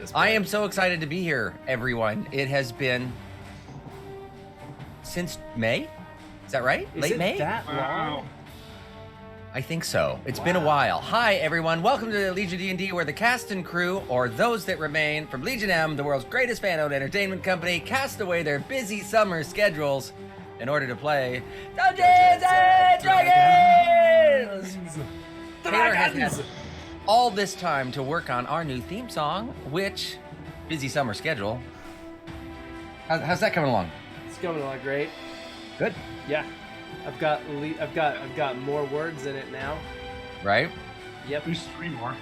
this I point. am so excited to be here, everyone. It has been since May. Is that right? Is Late it May? that long? I think so. It's been a while. Hi, everyone. Welcome to Legion D&D, where the cast and crew, or those that remain from Legion M, the world's greatest fan-owned entertainment company, cast away their busy summer schedules in order to play Dungeons and Dragons! Taylor has had all this time to work on our new theme song, which, busy summer schedule. How's that coming along? It's coming along great. Good. Yeah, I've got more words in it now. Right? Yep. At least 3 more.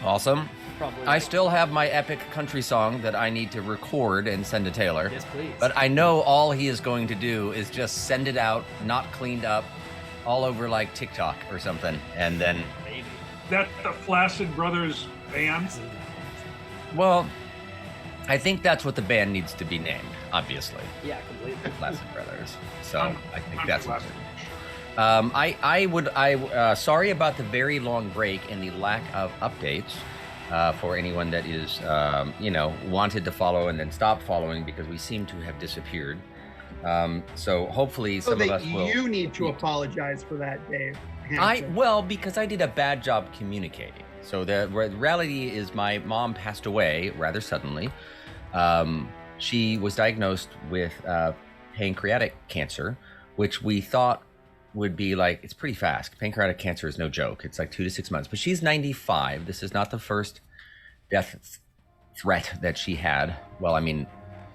Awesome. Probably. I still have my epic country song that I need to record and send to Taylor. Yes, please. But I know all he is going to do is just send it out, not cleaned up, all over like TikTok or something, and then... Maybe. That the Flaccid Brothers band. Well, I think that's what the band needs to be named, obviously. Yeah, completely. Flaccid Brothers. So I think I'm that's glad. what sorry about the very long break and the lack of updates for anyone that is, wanted to follow and then stopped following because we seem to have disappeared. So hopefully some of us will. You need to apologize for that, Dave. Because I did a bad job communicating. So the reality is my mom passed away rather suddenly. She was diagnosed with pancreatic cancer, which we thought would be like, it's pretty fast. Pancreatic cancer is no joke. It's like 2 to 6 months, but she's 95. This is not the first death threat that she had. Well, I mean,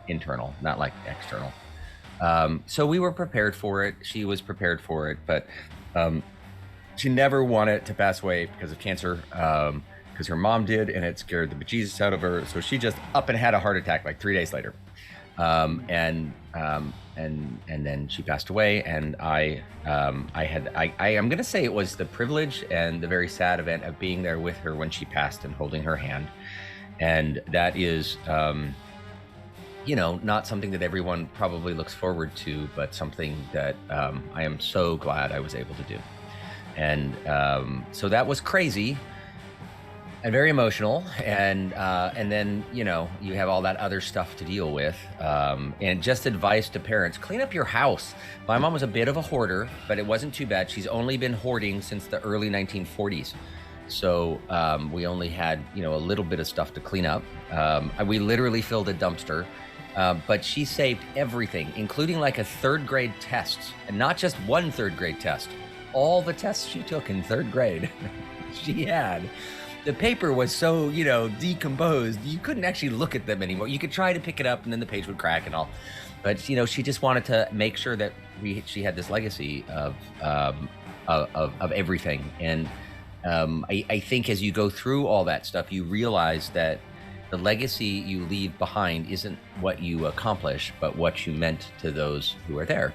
internal, not like external. So we were prepared for it. She was prepared for it, but she never wanted to pass away because of cancer, because her mom did, and it scared the bejesus out of her. So she just up and had a heart attack like 3 days later. And then she passed away, and I'm going to say it was the privilege and the very sad event of being there with her when she passed and holding her hand. And that is, not something that everyone probably looks forward to, but something that I am so glad I was able to do. And so that was crazy and very emotional. And then, you have all that other stuff to deal with. And just advice to parents, clean up your house. My mom was a bit of a hoarder, but it wasn't too bad. She's only been hoarding since the early 1940s. So we only had, a little bit of stuff to clean up. We literally filled a dumpster. But she saved everything, including like a 3rd grade test, and not just one 3rd grade test. All the tests she took in 3rd grade, she had. The paper was so, decomposed, you couldn't actually look at them anymore. You could try to pick it up and then the page would crack and all. But, she just wanted to make sure that she had this legacy of everything. And I think as you go through all that stuff, you realize that the legacy you leave behind isn't what you accomplish, but what you meant to those who are there.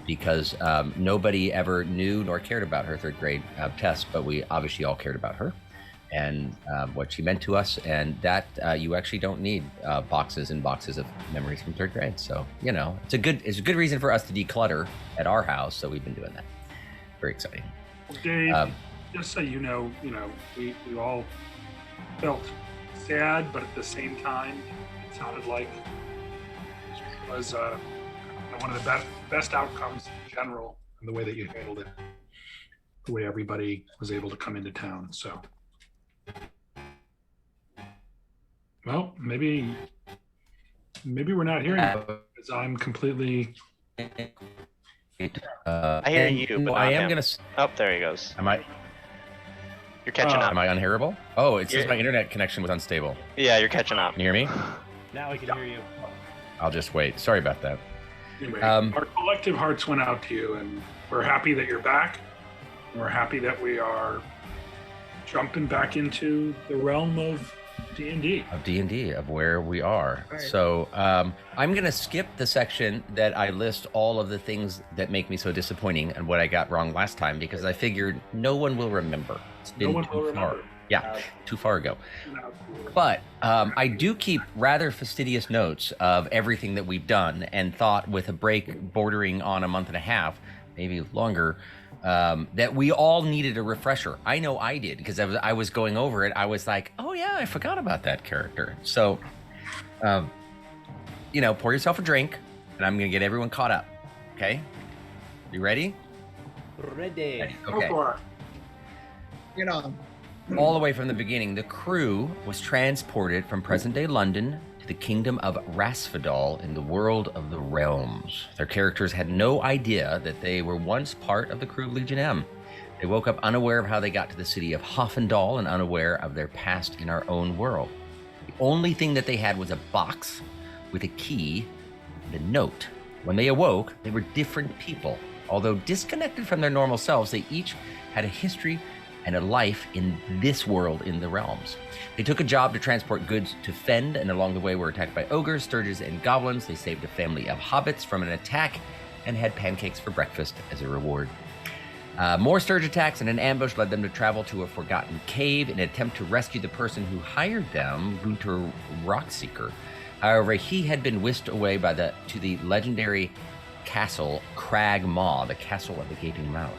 Because nobody ever knew nor cared about her 3rd grade test, but we obviously all cared about her and what she meant to us. And that you actually don't need boxes and boxes of memories from 3rd grade. So, it's a good reason for us to declutter at our house. So we've been doing that. Very exciting. Dave, just so you know, we all felt sad, but at the same time, it sounded like it was one of the best outcomes in general, and the way that you handled it, the way everybody was able to come into town. So, well, maybe we're not hearing it because I'm completely. I hear you, but I am him. gonna. Oh, there he goes. You're catching up. Am I unhearable? Oh, it says my internet connection was unstable. Yeah, you're catching up. Can you hear me? Now I can hear you. I'll just wait. Sorry about that. Anyway, our collective hearts went out to you, and we're happy that you're back. We're happy that we are jumping back into the realm of D&D. Of D&D, of where we are. Right. So I'm going to skip the section that I list all of the things that make me so disappointing and what I got wrong last time, because I figured no one will remember. It's been too far. Yeah, too far ago. But I do keep rather fastidious notes of everything that we've done, and thought with a break bordering on a month and a half, maybe longer, that we all needed a refresher. I know I did, because I was going over it. I was like, oh yeah, I forgot about that character. So, pour yourself a drink, and I'm gonna get everyone caught up. Okay, you ready? Ready. Okay. Go for it. Get on. All the way from the beginning, the crew was transported from present-day London to the kingdom of Rasfadal in the world of the realms. Their characters had no idea that they were once part of the crew of Legion M. They woke up unaware of how they got to the city of Hoffendal and unaware of their past in our own world. The only thing that they had was a box with a key and a note. When they awoke, they were different people. Although disconnected from their normal selves, they each had a history and a life in this world in the realms. They took a job to transport goods to Fend, and along the way were attacked by ogres, sturges, and goblins. They saved a family of hobbits from an attack and had pancakes for breakfast as a reward. More sturge attacks and an ambush led them to travel to a forgotten cave in an attempt to rescue the person who hired them, Gunter Rockseeker. However, he had been whisked away to the legendary castle Crag Maw, the castle of the gaping mouth.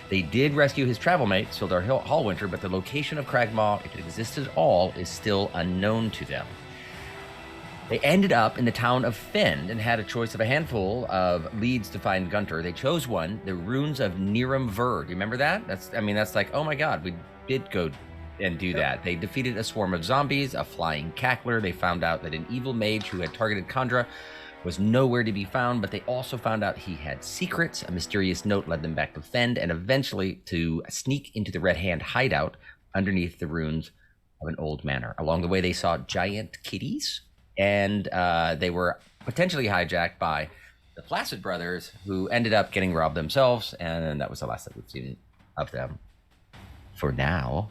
They did rescue his travel mate, Sildar Hallwinter, but the location of Crag Maw, if it existed at all, is still unknown to them. They ended up in the town of Fend and had a choice of a handful of leads to find Gunter. They chose one, the runes of Niram Ver. Do you remember that? That's like, oh my god, we did go and do that. They defeated a swarm of zombies, a flying cackler. They found out that an evil mage who had targeted Kandra was nowhere to be found, but they also found out he had secrets. A mysterious note led them back to Fend and eventually to sneak into the Red Hand hideout underneath the ruins of an old manor. Along the way, they saw giant kitties, and they were potentially hijacked by the Placid brothers, who ended up getting robbed themselves, and that was the last that we've seen of them for now.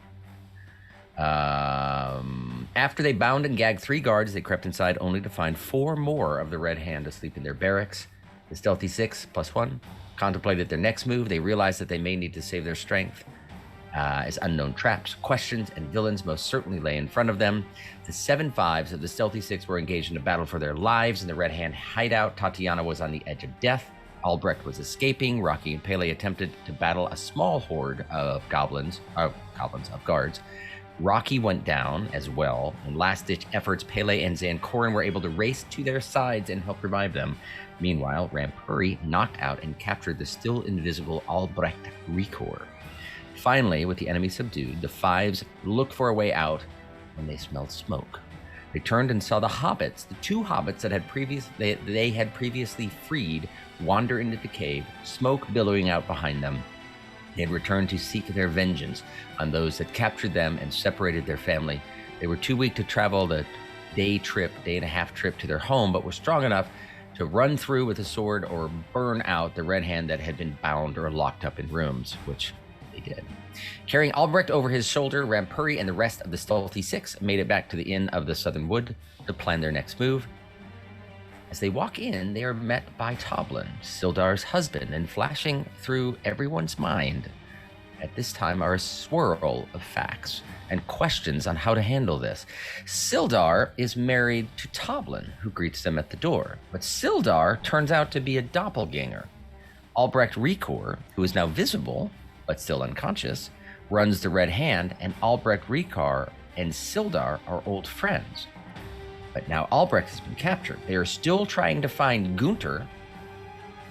After they bound and gagged 3 guards, they crept inside only to find 4 more of the Red Hand asleep in their barracks. The Stealthy Six, +1, contemplated their next move. They realized that they may need to save their strength as unknown traps, questions, and villains most certainly lay in front of them. The 7 5s of the Stealthy Six were engaged in a battle for their lives in the Red Hand hideout. Tatiana was on the edge of death. Albrecht was escaping. Rocky and Pele attempted to battle a small horde of guards. Rocky went down as well. In last-ditch efforts, Pele and Zancorin were able to race to their sides and help revive them. Meanwhile, Rampuri knocked out and captured the still invisible Albrecht Rikkor. Finally, with the enemy subdued, the 5s looked for a way out when they smelled smoke. They turned and saw the hobbits, the 2 hobbits that they had previously freed, wander into the cave, smoke billowing out behind them. They had returned to seek their vengeance on those that captured them and separated their family. They were too weak to travel the day and a half trip to their home, but were strong enough to run through with a sword or burn out the Red Hand that had been bound or locked up in rooms, which they did. Carrying Albrecht over his shoulder, Rampuri and the rest of the Stealthy Six made it back to the Inn of the Southern Wood to plan their next move. As they walk in, they are met by Toblin, Sildar's husband, and flashing through everyone's mind at this time are a swirl of facts and questions on how to handle this. Sildar is married to Toblin, who greets them at the door, but Sildar turns out to be a doppelganger. Albrecht Rikkor, who is now visible, but still unconscious, runs the Red Hand, and Albrecht Rikkor and Sildar are old friends. But now Albrecht has been captured. They are still trying to find Gunter.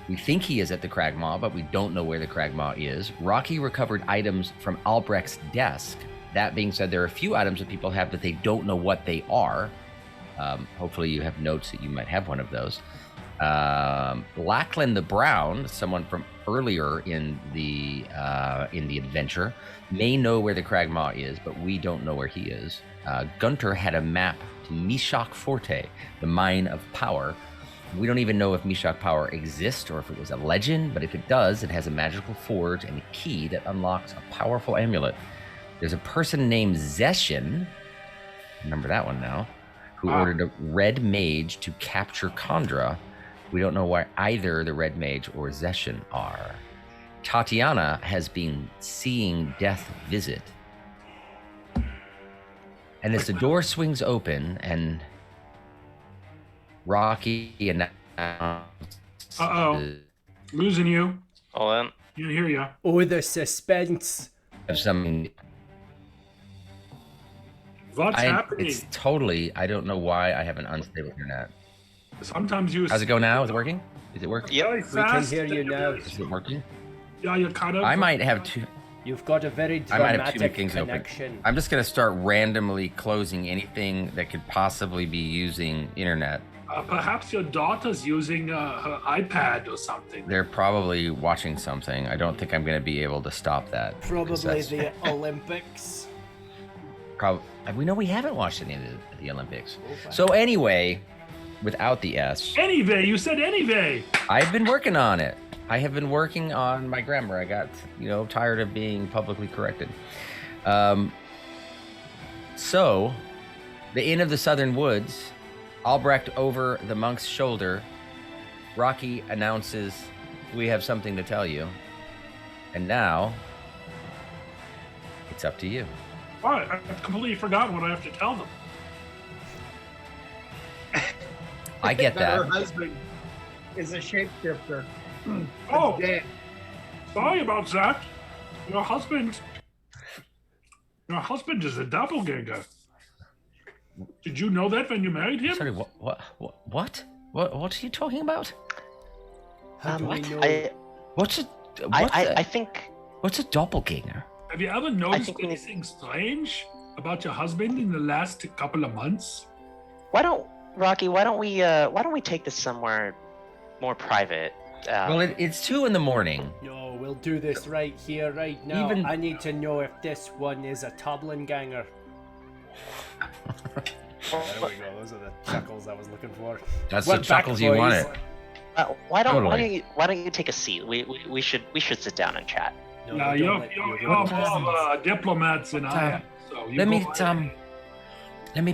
We think he is at the Crag Maw, but we don't know where the Crag Maw is. Rocky recovered items from Albrecht's desk. That being said, there are a few items that people have that they don't know what they are. Hopefully you have notes that you might have one of those. Lachlan the Brown, someone from earlier in the adventure, may know where the Crag Maw is, but we don't know where he is. Gunter had a map to Mishak Forte, the Mine of Power. We don't even know if Mishak Power exists or if it was a legend, but if it does, it has a magical forge and a key that unlocks a powerful amulet. There's a person named Zeshin, remember that one now, who ordered a red mage to capture Kandra. We don't know why either the red mage or Zeshin are. Tatiana has been seeing death visit. And as the door swings open and Rocky announces... Losing you. Hold on. You hear ya. Oh, the suspense. Have some. What's happening? It's totally. I don't know why I have an unstable internet. Sometimes you. How's it go now? Is it working? Is it working? Yep. We can hear you now. Is it working? Yeah, you kind of. I might have two. You've got a very I might have two dramatic things open. connection. I'm just gonna start randomly closing anything that could possibly be using internet. Perhaps your daughter's using her iPad or something. They're probably watching something. I don't think I'm gonna be able to stop that. 'cause Probably that's- the Olympics. We know we haven't watched any of the Olympics. Oh, fine. So anyway, without the S, Anyway, you said anyway. I've been working on it. I have been working on my grammar. I got, tired of being publicly corrected. So, the Inn of the Southern Woods, Albrecht over the monk's shoulder, Rocky announces, "We have something to tell you." And now, it's up to you. What? I've completely forgotten what I have to tell them. I get Her that. husband is a shapeshifter. Oh, Dead. sorry about that. Your husband is a doppelganger. Did you know that when you married him? Sorry, what are you talking about? How do we What? know? What's a doppelganger? Have you ever noticed think we need- anything strange about your husband in the last couple of months? Why don't we take this somewhere more private? Well, it's 2 a.m. No, we'll do this right here, right now. Even- I need to know if this one is a Toblin ganger. There we go. Those are the chuckles I was looking for. That's We're the chuckles back, you boys. wanted. why Totally. don't you take a seat? We should sit down and chat. No, Yeah, we don't you're let more you of ruin a diplomat than I am. So you Let me go ahead. let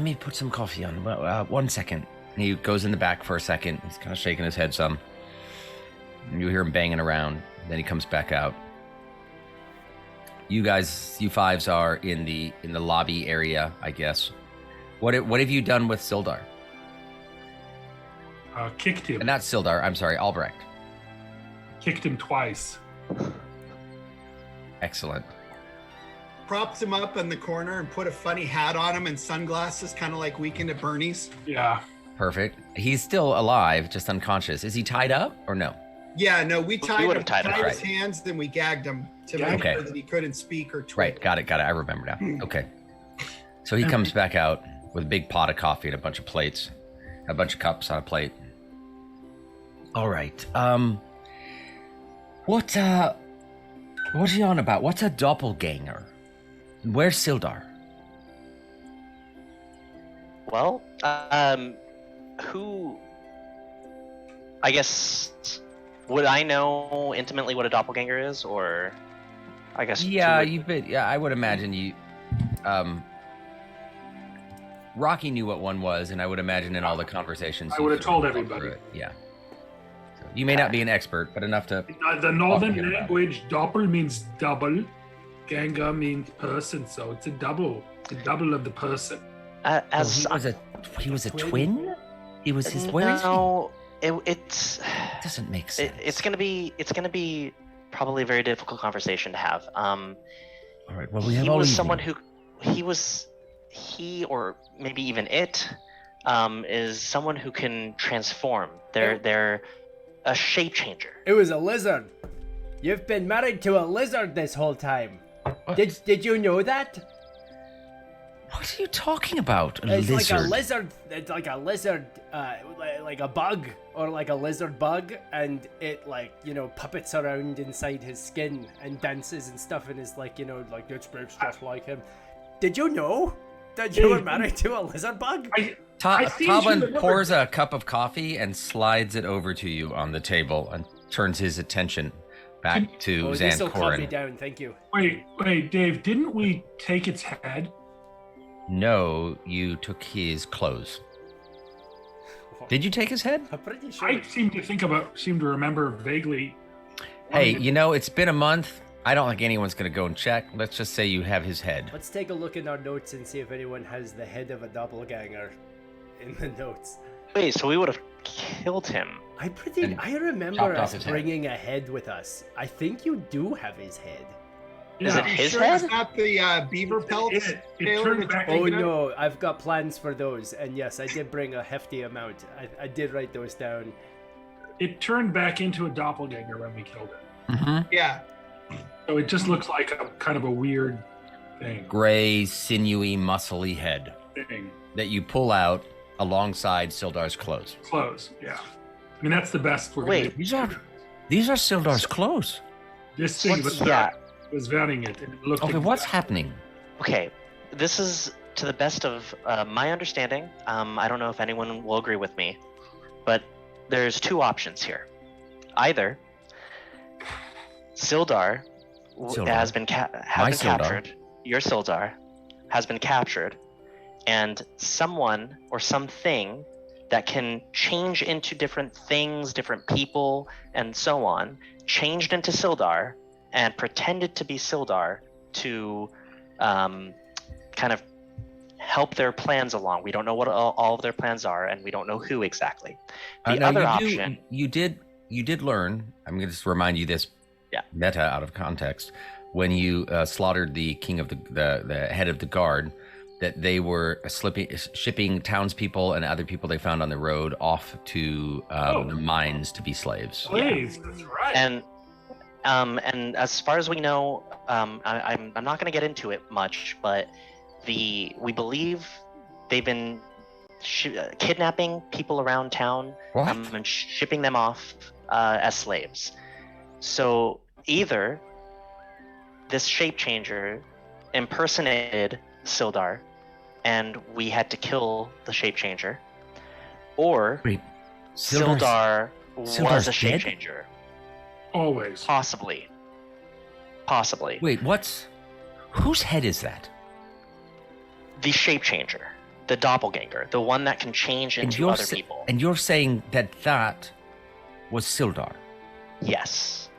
me put some coffee on. 1 second. And he goes in the back for a second. He's kind of shaking his head some. And you hear him banging around. Then he comes back out. You fives are in the lobby area, I guess. What have you done with Sildar? Kicked him. Not Sildar. I'm sorry, Albrecht. Kicked him twice. Excellent. Props him up in the corner and put a funny hat on him and sunglasses, kind of like Weekend at Bernie's. Yeah. Perfect. He's still alive, just unconscious. Is he tied up or no? Yeah, no, we tied would've him, tied him, his right. hands, then we gagged him to Yeah. make Okay. sure that he couldn't speak or Right. tweet. Got it. I remember now. Okay. So he comes back out with a big pot of coffee and a bunch of plates, a bunch of cups on a plate. All right. What are you on about? What's a doppelganger? Where's Sildar? Well, who? I guess would I know intimately what a doppelganger is, or I guess Yeah, you would- I would imagine you. Rocky knew what one was, and I would imagine in all the conversations. I you would have sort told of walked everybody. through it. Yeah. So you may not be an expert, but enough to. The northern Talking about. language, doppel means double. Ganger means person, so it's a double. It's a double of the person. as He was a Twin? twin. He was his. Where is he? no, it's It doesn't make sense. it's gonna be probably a very difficult conversation to have. All right. Well, we have He all was evening. someone who he or maybe even it is someone who can transform. They're a shape changer. It was a lizard. You've been married to a lizard this whole time. What? Did you know that? What are you talking about? It's like a lizard. It's like a lizard, like a bug or like a lizard bug, and it puppets around inside his skin and dances and stuff, and is like it's just like him. Did you know that you were married to a lizard bug? I see you Toblin remember- pours a cup of coffee and slides it over to you on the table and turns his attention back to Oh, Zan this'll calm me Corin. down, thank you. Wait, Dave, didn't we take its head? No, you took his clothes. Did you take his head? I'm pretty sure. I seem to remember vaguely. Hey, it's been a month. I don't think anyone's going to go and check. Let's just say you have his head. Let's take a look in our notes and see if anyone has the head of a doppelganger in the notes. Wait, so we would have killed him. I And remember chopped off us his head. bringing a head with us. I think you do have his head. Is it You his sure head? it's not the beaver pelts? It Taylor, turned that back you're Oh thinking of? no, I've got plans for those, and yes, I did bring a hefty amount. I did write those down. It turned back into a doppelganger when we killed it. Mm-hmm. Yeah. So it just looks like a kind of a weird thing. Gray, sinewy, muscly head Thing. that you pull out alongside Sildar's clothes. Clothes. Yeah. I mean, that's the best we're Wait, gonna do. These are Sildar's clothes. This thing was vetting it, and it looked Okay, like what's that. happening? Okay, this is to the best of my understanding. I don't know if anyone will agree with me, but there's two options here. Either Sildar, Sildar. has been My Sildar. captured. Your Sildar has been captured, and someone or something that can change into different things, different people, and so on, changed into Sildar and pretended to be Sildar to kind of help their plans along. We don't know what all of their plans are, and we don't know who exactly. The Now, other you option, you did learn. I'm going to just remind you this. Yeah. Meta out of context. When you slaughtered the king of the head of the guard, that they were shipping townspeople and other people they found on the road off to the mines to be slaves. Please, that's right. and as far as we know, I'm not going to get into it much, but we believe they've been kidnapping people around town What? and shipping them off as slaves. So either this shape changer impersonated Sildar, and we had to kill the shape changer, or Wait, Sildar was Sildar's a shape dead? changer. Always. Possibly. Wait, whose head is that? The shape changer, the doppelganger, the one that can change into other people. And you're saying that was Sildar. Yes.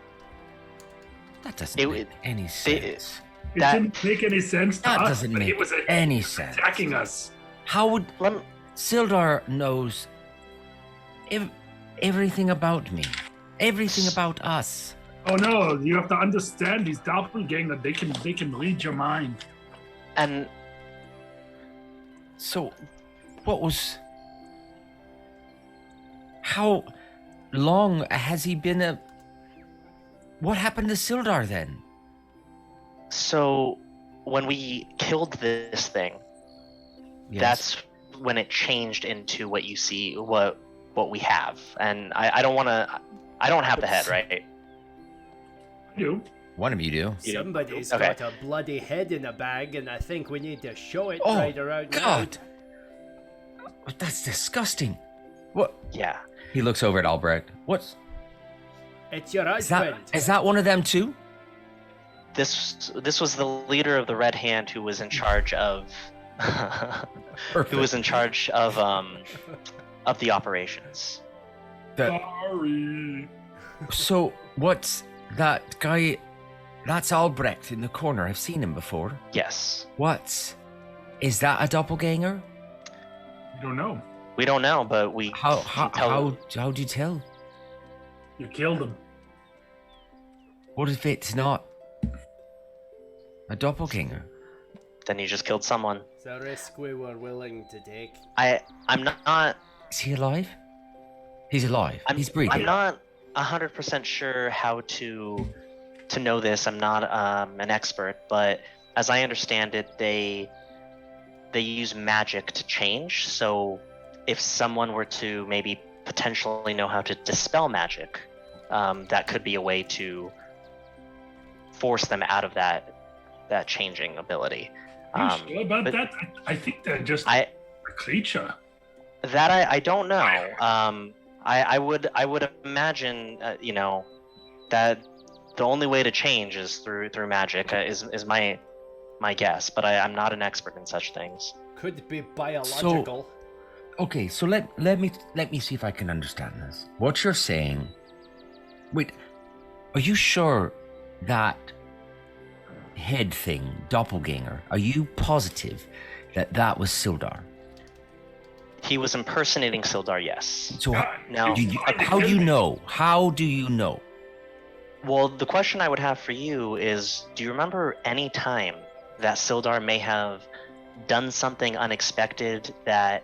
That doesn't It- make any sense. It That- didn't make any sense to That us, doesn't but make it was any sense. attacking us. How would Let me, Sildar knows everything about me, everything about us? Oh no, you have to understand these doppelganger, they can read your mind. and So, how long has he been what happened to Sildar then? so when we killed this thing, that's when it changed into what you see, what we have. And I don't want to. I don't have the head, right? You. One of you do. Somebody's Okay. got a bloody head in a bag, and I think we need to show it Oh, right around God! That's disgusting. What? Yeah. He looks over at Albrecht. What's now. It's your is that? husband. Is that one of them too? This was the leader of the Red Hand who was in charge of who was in charge of the operations. Sorry. So what's that guy? That's Albrecht in the corner. I've seen him before. Yes. Is that a doppelganger? You don't know. We don't know, but we How can tell. do you tell? You killed him. What if it's not a doppelganger? Then you just killed someone. It's a risk we were willing to take. I'm not. Is he alive? He's alive. He's breathing. I'm not 100% sure how to know this. I'm not an expert, but as I understand it, they use magic to change. So if someone were to maybe potentially know how to dispel magic, that could be a way to force them out of that changing ability. You sure about but that? I think they're just I a creature. that I don't know. I would imagine that the only way to change is through magic is my guess, but I'm not an expert in such things. Could be biological. Okay, so let me see if I can understand this. What you're saying. Wait, are you sure that head thing, doppelganger? Are you positive that was Sildar? He was impersonating Sildar, yes. So Now, how do you know? How do you know? well, the question I would have for you is, do you remember any time that Sildar may have done something unexpected that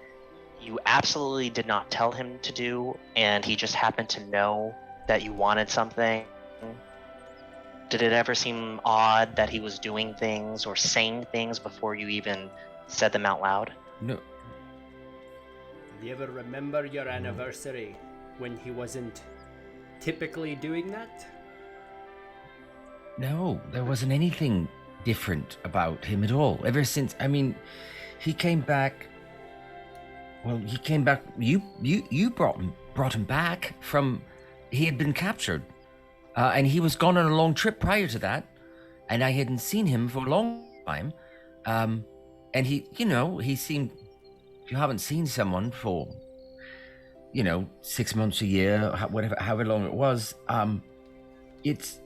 you absolutely did not tell him to do, and he just happened to know that you wanted something? Did it ever seem odd that he was doing things or saying things before you even said them out loud? No. Do you ever remember your anniversary when he wasn't typically doing that? No, there wasn't anything different about him at all. Ever since, I mean, he came back. Well, he came back. You brought him back from. He had been captured, and he was gone on a long trip prior to that, and I hadn't seen him for a long time. And he, he seemed. If you haven't seen someone for, 6 months, a year, however long it was, it's.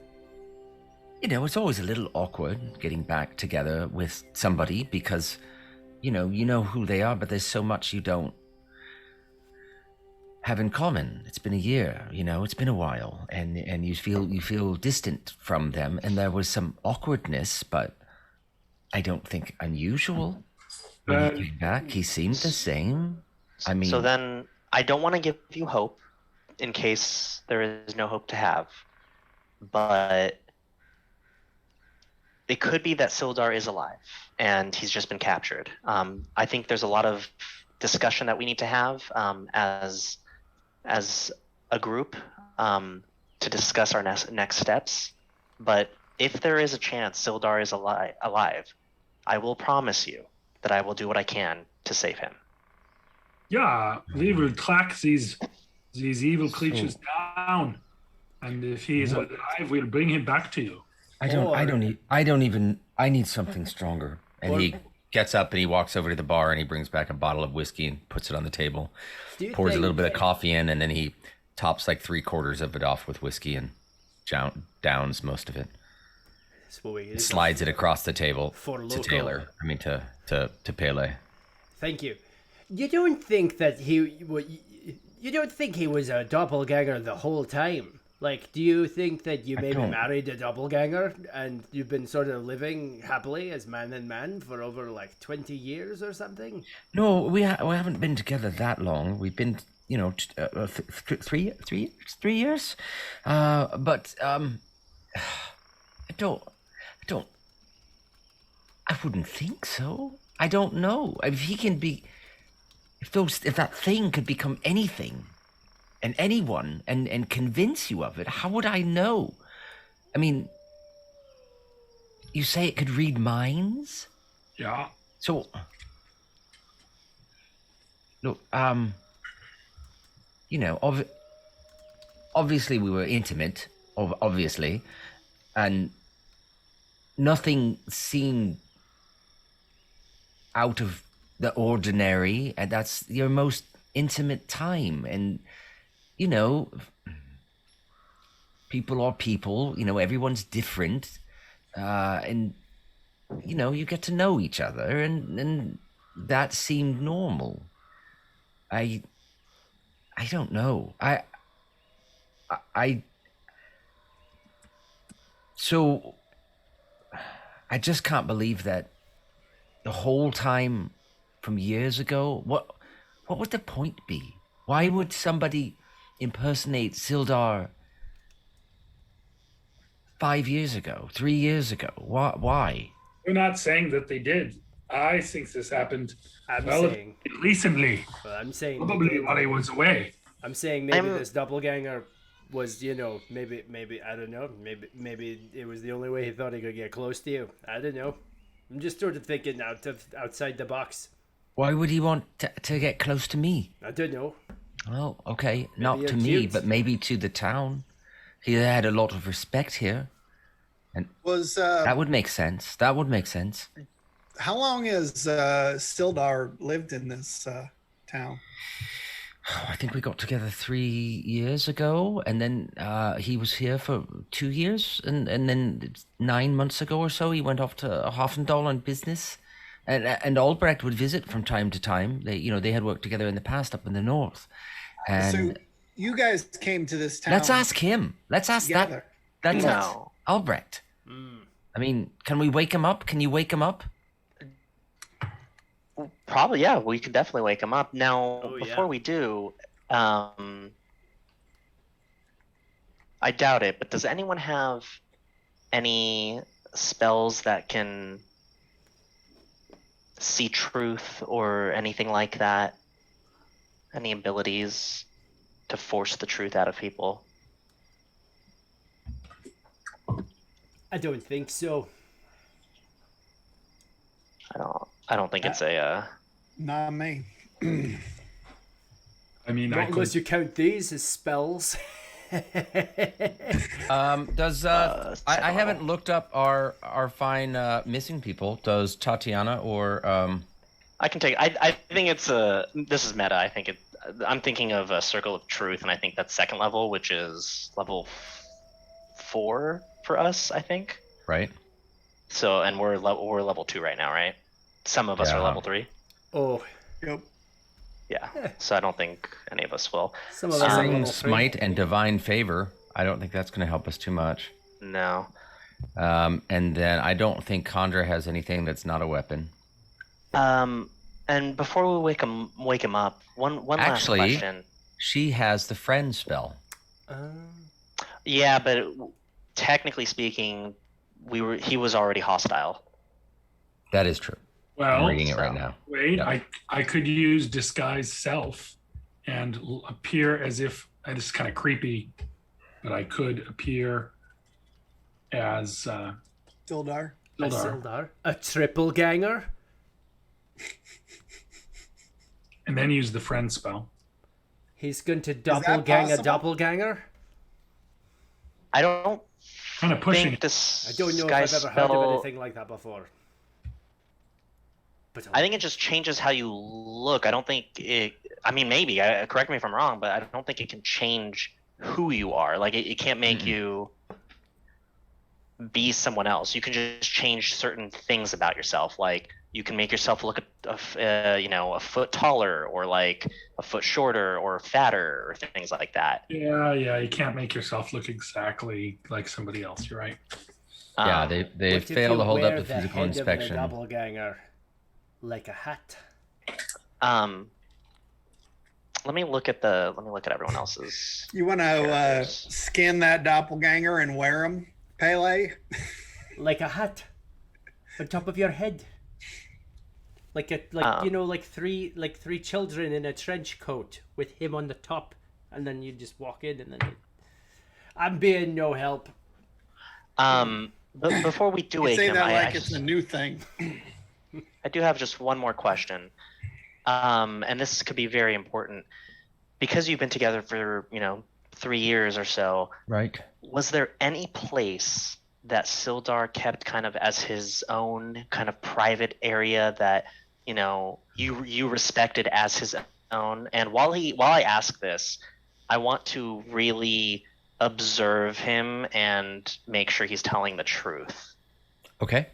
It's always a little awkward getting back together with somebody because, you know who they are, but there's so much you don't have in common. It's been a year, it's been a while, and you feel distant from them, and there was some awkwardness, but I don't think unusual. When he came back, he seemed the same. I mean, so then I don't want to give you hope in case there is no hope to have, but it could be that Sildar is alive and he's just been captured. I think there's a lot of discussion that we need to have as a group to discuss our next steps. But if there is a chance Sildar is alive, I will promise you that I will do what I can to save him. Yeah, we will track these evil creatures down, and if he is alive, we'll bring him back to you. I need something stronger. And he gets up and he walks over to the bar and he brings back a bottle of whiskey and puts it on the table. Pours a little bit of coffee in, and then he tops like 3/4 of it off with whiskey and downs most of it. Slides it across the table to Taylor. I mean to Pele. Thank you. You don't think that he was a doppelganger the whole time? Like, do you think that you maybe married a doppelganger and you've been sort of living happily as man and man for over like 20 years or something? No, we haven't been together that long. We've been, 3 years. But I wouldn't think so. I don't know. If he can be, if that thing could become anything and anyone and convince you of it, how would I know? I mean, you say it could read minds? Yeah. So, look, obviously we were intimate, obviously, and nothing seemed out of the ordinary, and that's your most intimate time. And people are people, everyone's different, and you get to know each other, and that seemed normal. I don't know. So I just can't believe that the whole time from years ago, what would the point be? Why would somebody impersonate Sildar 5 years ago, 3 years ago? Why? We're not saying that they did. I think this happened recently. Well, I'm saying probably while he was away. I'm saying maybe this doppelganger was, maybe I don't know. Maybe it was the only way he thought he could get close to you. I don't know. I'm just sort of thinking outside the box. Why would he want to get close to me? I don't know. Well, okay, not to me, but maybe to the town. He had a lot of respect here, and that would make sense. That would make sense. How long has Sildar lived in this town? I think we got together 3 years ago, and then he was here for 2 years, and then 9 months ago or so, he went off to Hoffendal on business, And Albrecht would visit from time to time. They had worked together in the past up in the north. And So you guys came to this town. let's ask him. Let's ask together. that's No. Albrecht. I mean, can we wake him up? Can you wake him up? Probably, yeah. We could definitely wake him up. Now, Oh, yeah. before we do, I doubt it, but does anyone have any spells that can see truth or anything like that? Any abilities to force the truth out of people? I don't think so. I don't think it's a Not me. I mean, Not I unless could, you count these as spells. Does I haven't looked up our fine missing people. Does Tatiana or I can take. I think it's this is meta. I'm thinking of a Circle of Truth, and I think that's second level, which is level 4 for us. I think. right? So, and we're level 2 right now, right? Some of us are Yeah. level 3. Oh, Yep. Yeah. So I don't think any of us will. some of us are Searing level 3. Smite and Divine Favor. I don't think that's going to help us too much. No. And then I don't think Condra has anything that's not a weapon. And before we wake him up, one Actually- last question. She has the friend spell. Yeah, but technically speaking, he was already hostile. That is true. I'm well, reading it right now. wait, Yeah. I could use disguise self and appear as if, and this is kind of creepy, but I could appear as Sildar. A Sildar. Sildar. A triple ganger. And then use the friend spell. He's going to that doppelgang a possible? doppelganger. I don't Kind of pushing think it. this I don't know if guy's I've ever heard of spell- anything like that before. But I think it just changes how you look. I don't think it. I mean, maybe. Correct me if I'm wrong, but I don't think it can change who you are. Like, it can't make you be someone else. You can just change certain things about yourself. Like, you can make yourself look a foot taller, or like a foot shorter, or fatter, or things like that. Yeah, you can't make yourself look exactly like somebody else. You're right. Yeah, Um, they what if failed you to hold wear up the physical head of the inspection. doppelganger like a hat. Let me look at everyone else's. You want to characters. skin that doppelganger and wear him, Pele? Like a hat on top of your head. Like three children in a trench coat with him on the top, and then you just walk in, and then I'm being no help. But before we do You wake say him, that I like it's a new thing. I do have just one more question. And this could be very important. Because you've been together for, 3 years or so, Right. was there any place that Sildar kept kind of as his own kind of private area that, you respected as his own? And while I ask this, I want to really observe him and make sure he's telling the truth. Okay.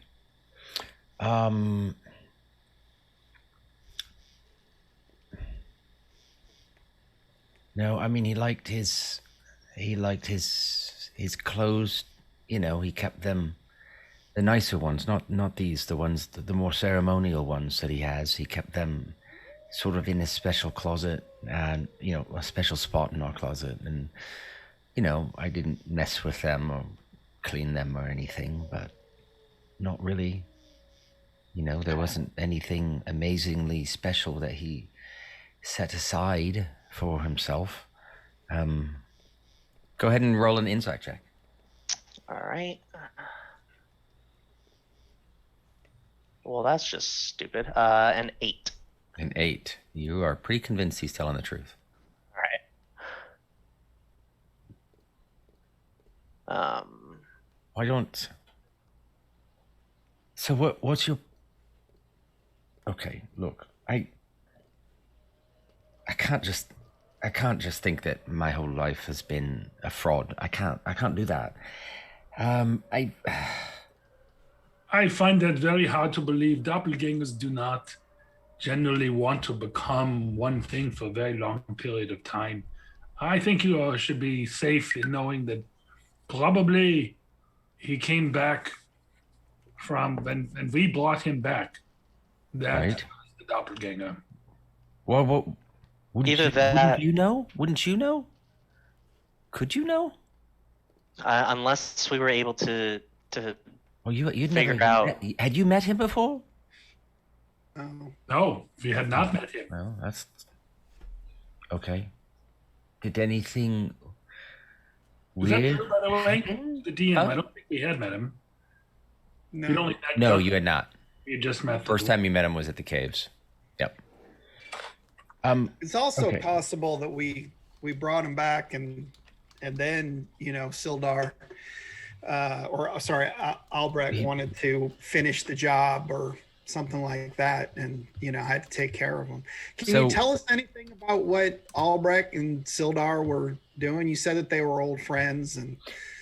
No, I mean he liked his clothes. He kept them, the nicer ones, not these, the ones, the more ceremonial ones that he has. He kept them sort of in his special closet, and a special spot in our closet. And I didn't mess with them or clean them or anything, but not really. There wasn't anything amazingly special that he set aside for himself. Go ahead and roll an insight check. All right. Well, that's just stupid. An 8. An 8. You are pretty convinced he's telling the truth. All right. Why don't... So what's your... Okay, look, I can't just think that my whole life has been a fraud. I can't do that. I find that very hard to believe. Doppelgangers do not generally want to become one thing for a very long period of time. I think you should be safe in knowing that probably he came back from when we brought him back. That Right. was the doppelganger. Well, Either wouldn't that- you know? Wouldn't you know? Could you know? Unless we were able to Well, you'd Figure never out. had you met him before? Oh. No, we had not met him. Well, that's okay. Did anything Was that weird? true, by the way? The DM, Huh? I don't think we had met him. No. We'd only met No, Doug. you had not. We had just met. First time you met him was at the caves. Yep. It's also Okay. possible that we brought him back and then Sildar Albrecht He- wanted to finish the job or something like that, and had to take care of him. Can So- you tell us anything about what Albrecht and Sildar were doing? You said that they were old friends, and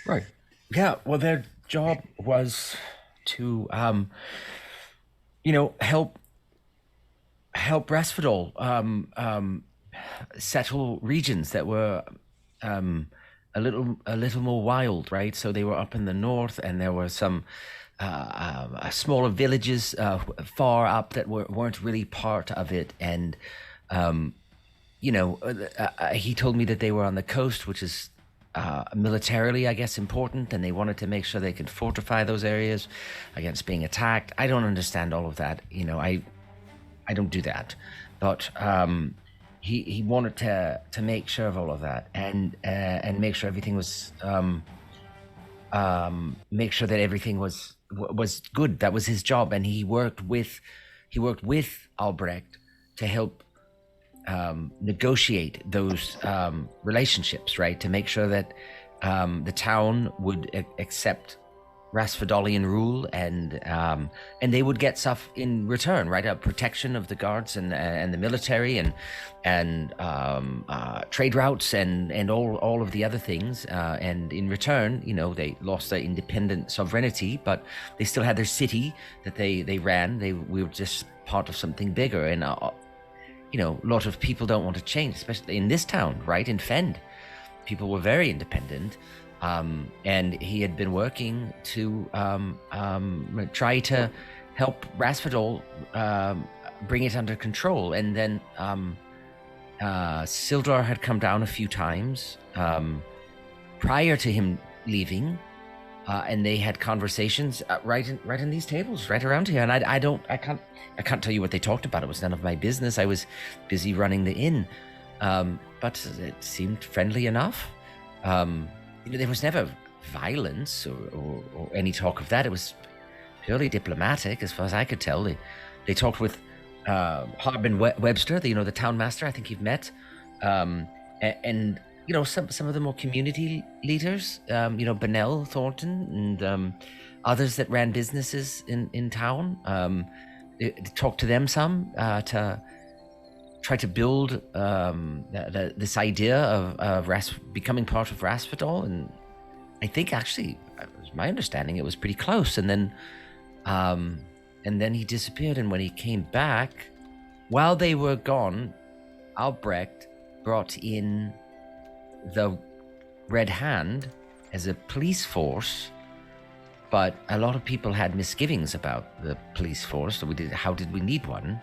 Right. Yeah. Well, their job was to, help Rasfadol settle regions that were a little more wild, right? So they were up in the north, and there were some smaller villages far up that weren't really part of it, and he told me that they were on the coast, which is militarily, I guess, important, and they wanted to make sure they could fortify those areas against being attacked. I don't understand all of that. I don't do that, but he wanted to make sure of all of that and make sure everything was make sure that everything was good. That was his job, and he worked with Albrecht to help negotiate those relationships, right? To make sure that the town would accept Rasfadolian rule, and they would get stuff in return, right? A protection of the guards and the military and trade routes and all of the other things. And in return, they lost their independent sovereignty, but they still had their city that they ran. We were just part of something bigger, and a lot of people don't want to change, especially in this town, right? In Fend, people were very independent. And he had been working to try to help Rasfadol bring it under control. And then Sildar had come down a few times prior to him leaving, and they had conversations right in these tables right around here. And I can't tell you what they talked about. It was none of my business. I was busy running the inn, but it seemed friendly enough. There was never violence or any talk of that. It was purely diplomatic, as far as I could tell. They talked with Harbin Webster, the town master. I think you've met, and some of the more community leaders. Benell Thornton and others that ran businesses in town. They talked to them some to try to build this idea of becoming part of Rasfadol, and I think actually, it was my understanding, it was pretty close. And then he disappeared. And when he came back, while they were gone, Albrecht brought in the Red Hand as a police force. But a lot of people had misgivings about the police force. So how did we need one?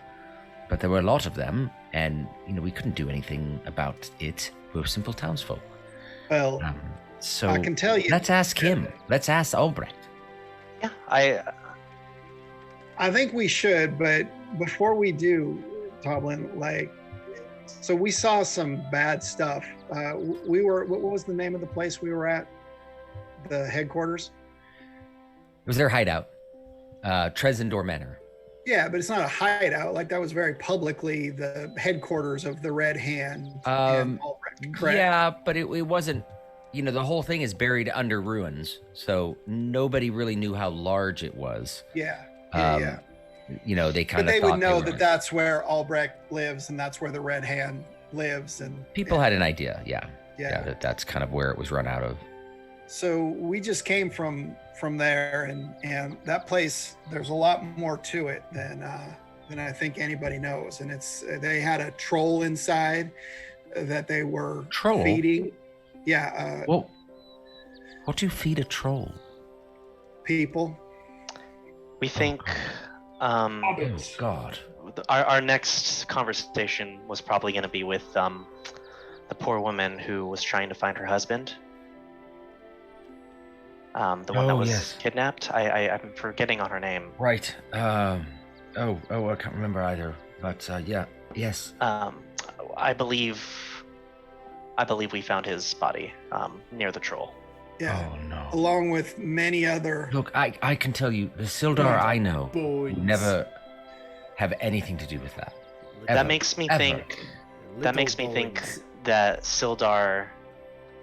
But there were a lot of them, and we couldn't do anything about it. We were simple townsfolk. well, So I can tell you. let's ask him. Let's ask Albrecht. Yeah, I think we should, but before we do, Toblin, so we saw some bad stuff. What was the name of the place we were at? The headquarters? It was their hideout, Trezendor Manor. Yeah, but it's not a hideout. That was very publicly the headquarters of the Red Hand. And Albrecht, correct? Yeah, but it wasn't. The whole thing is buried under ruins, so nobody really knew how large it was. Yeah. They kind But of they thought would know were- that that's where Albrecht lives, and that's where the Red Hand lives, and people had an idea. Yeah, yeah. that's kind of where it was run out of. So we just came from there, and that place. There's a lot more to it than I think anybody knows. And they had a troll inside that they were feeding. Yeah. Well, what do you feed a troll? People. We think. Oh God. Our next conversation was probably going to be with the poor woman who was trying to find her husband. The one that was kidnapped. I'm forgetting on her name. Right. I can't remember either. But yes. I believe we found his body near the troll. Yeah. Oh no. Along with many other. Look, I can tell you, the Sildar I know never have anything to do with that. That makes me think. That makes me think that Sildar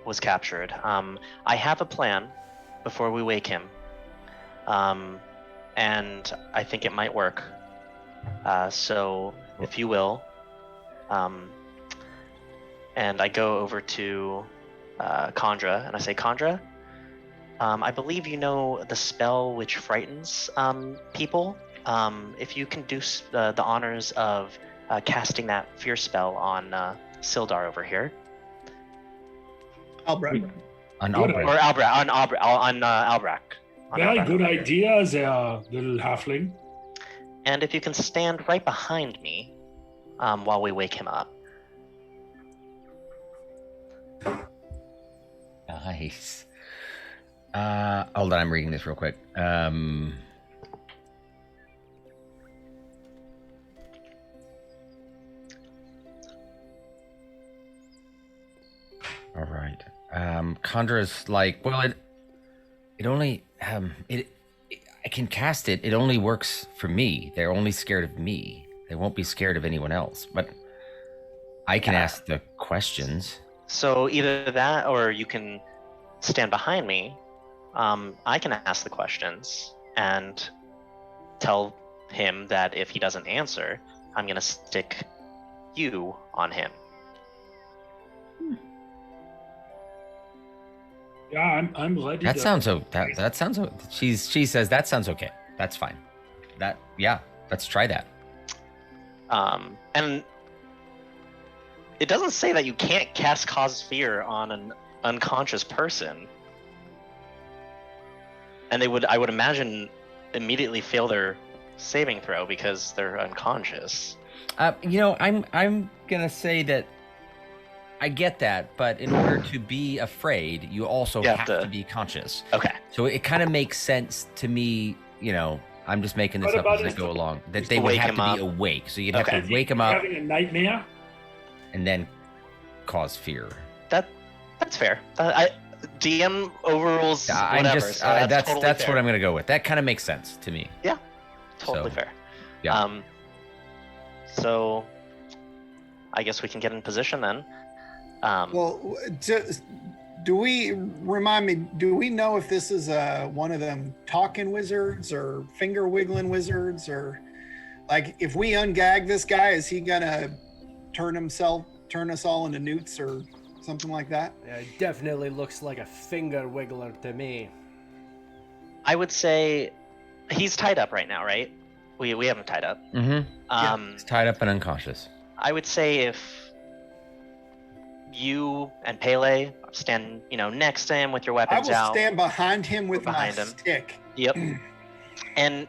was captured. I have a plan before we wake him, and I think it might work. So, if you will, and I go over to Khandra, and I say, Khandra, I believe you know the spell which frightens people. If you can do the honors of casting that fear spell on Sildar over here. Albrecht. On Albrecht. Very good idea there, little halfling. And if you can stand right behind me while we wake him up. Nice. Hold on, I'm reading this real quick. All right. Khandra's like, well, it only I can cast it. It only works for me. They're only scared of me. They won't be scared of anyone else. But I can ask the questions. So either that, or you can stand behind me. I can ask the questions and tell him that if he doesn't answer, I'm gonna stick you on him. Yeah, I'm ready. That sounds she says that sounds okay. That's fine. Let's try that. And it doesn't say that you can't cast cause fear on an unconscious person. And I would imagine, immediately fail their saving throw because they're unconscious. I'm gonna say that I get that, but in order to be afraid, you also have to be conscious. Okay. So it kind of makes sense to me, I'm just making this up as I go along, that they would have to be awake. So you'd have to wake them up. Having a nightmare? And then cause fear. That's fair. DM overrules whatever. That's totally that's fair. what I'm gonna go with. That kind of makes sense to me. Yeah, totally fair. Yeah. So I guess we can get in position then. Well, do we know if this is one of them talking wizards or finger wiggling wizards, or like if we ungag this guy, is he gonna turn us all into newts or something like that? Yeah, it definitely looks like a finger wiggler to me. I would say he's tied up right now, right? We have him tied up. Mm-hmm. He's tied up and unconscious. I would say if you and Pele stand, next to him with your weapons out. I will stand behind him with my stick. Yep. And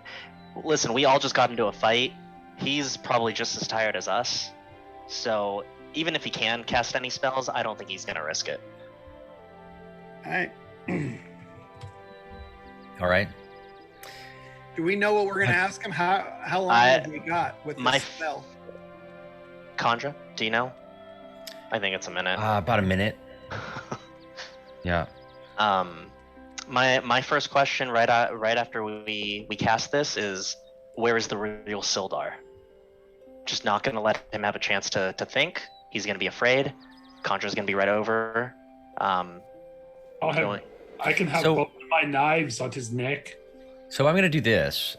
listen, we all just got into a fight. He's probably just as tired as us. So even if he can cast any spells, I don't think he's going to risk it. All right. All right. Do we know what we're going to ask him? How long have we got with this spell? Khandra, do you know? I think it's a minute. About a minute. Yeah. My first question right after we cast this is, where is the real Sildar? Just not going to let him have a chance to think. He's going to be afraid. Khandra's going to be right over. I can have both of my knives on his neck. So I'm going to do this.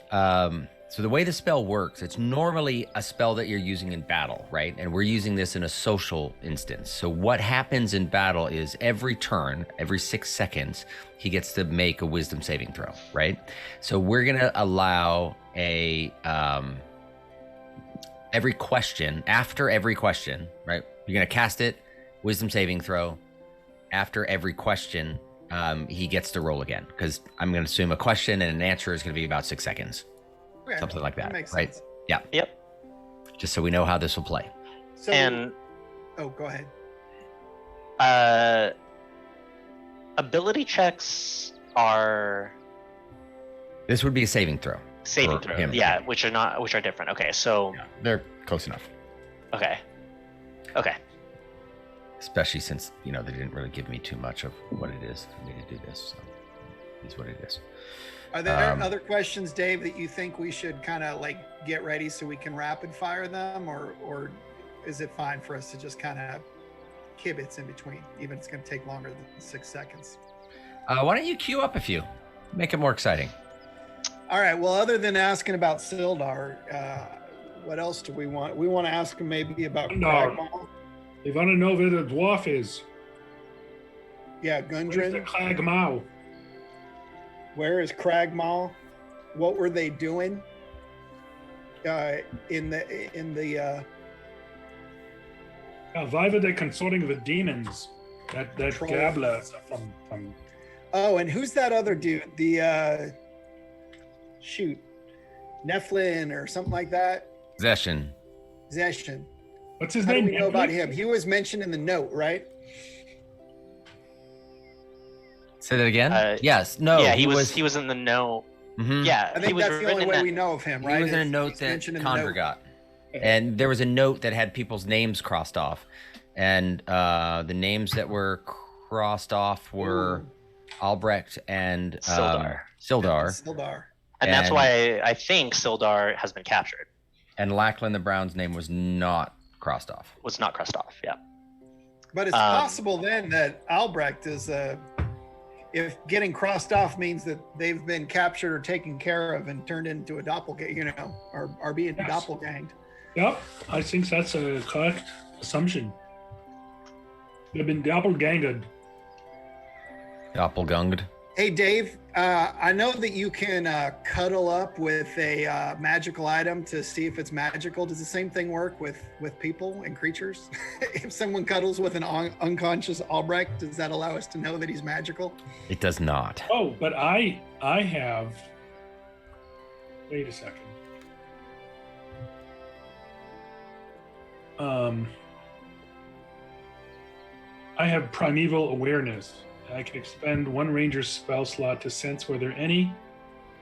So the way the spell works, it's normally a spell that you're using in battle, right? And we're using this in a social instance. So what happens in battle is every turn, every 6 seconds, he gets to make a wisdom saving throw, right? So we're going to allow every question, after every question, right? You're going to cast it, wisdom saving throw. After every question, he gets to roll again, because I'm going to assume a question and an answer is going to be about 6 seconds. Okay, Something like that, makes right? sense. Yeah. Yep. Just so we know how this will play. So, And go ahead. ability checks are This would be a saving throw. saving for throw. him. Yeah, which are different. Okay, so Yeah, they're close enough. okay. Especially since, they didn't really give me too much of what it is for me to do this. So it's what it is. Are there other questions, Dave, that you think we should kind of like get ready so we can rapid fire them, or is it fine for us to just kind of kibitz in between, even if it's going to take longer than 6 seconds? Why don't you queue up a few? Make it more exciting. All right. Well, other than asking about Sildar, what else do we want? We want to ask him maybe about No. Cragmaw. They want to know where the dwarf is. Yeah, Where's the Gundren. Cragmaw? Where is Cragmaw? What were they doing? In the Why were they consorting with demons? That Troll. Gabler from oh, and who's that other dude? The shoot, Nephlin or something like that. Possession. Zeshin. what's his How do name? we know about Netflix? him? He was mentioned in the note, right? Say that again? Uh, Yes. No. yeah, he was in the know. Mhm. Yeah, I he think was that's the written only in way that. we know of him, right? He was in a Is note he's that mentioned in the Conver note. got. And there was a note that had people's names crossed off. And the names that were crossed off were Albrecht and Sildar. Sildar. And that's And- why I think Sildar has been captured. And Lachlan the Brown's name was not crossed off. Was not crossed off. Yeah. But it's Um, possible then that Albrecht is if getting crossed off means that they've been captured or taken care of and turned into a doppelganger, or are being Yes. doppelganged. Yep, I think that's a correct assumption. They've been doppelgangered. Doppelgunged. Hey, Dave, I know that you can cuddle up with a magical item to see if it's magical. Does the same thing work with people and creatures? If someone cuddles with an unconscious Albrecht, does that allow us to know that he's magical? It does not. Oh, but I have. Wait a second. I have primeval awareness. I can expend one ranger's spell slot to sense whether any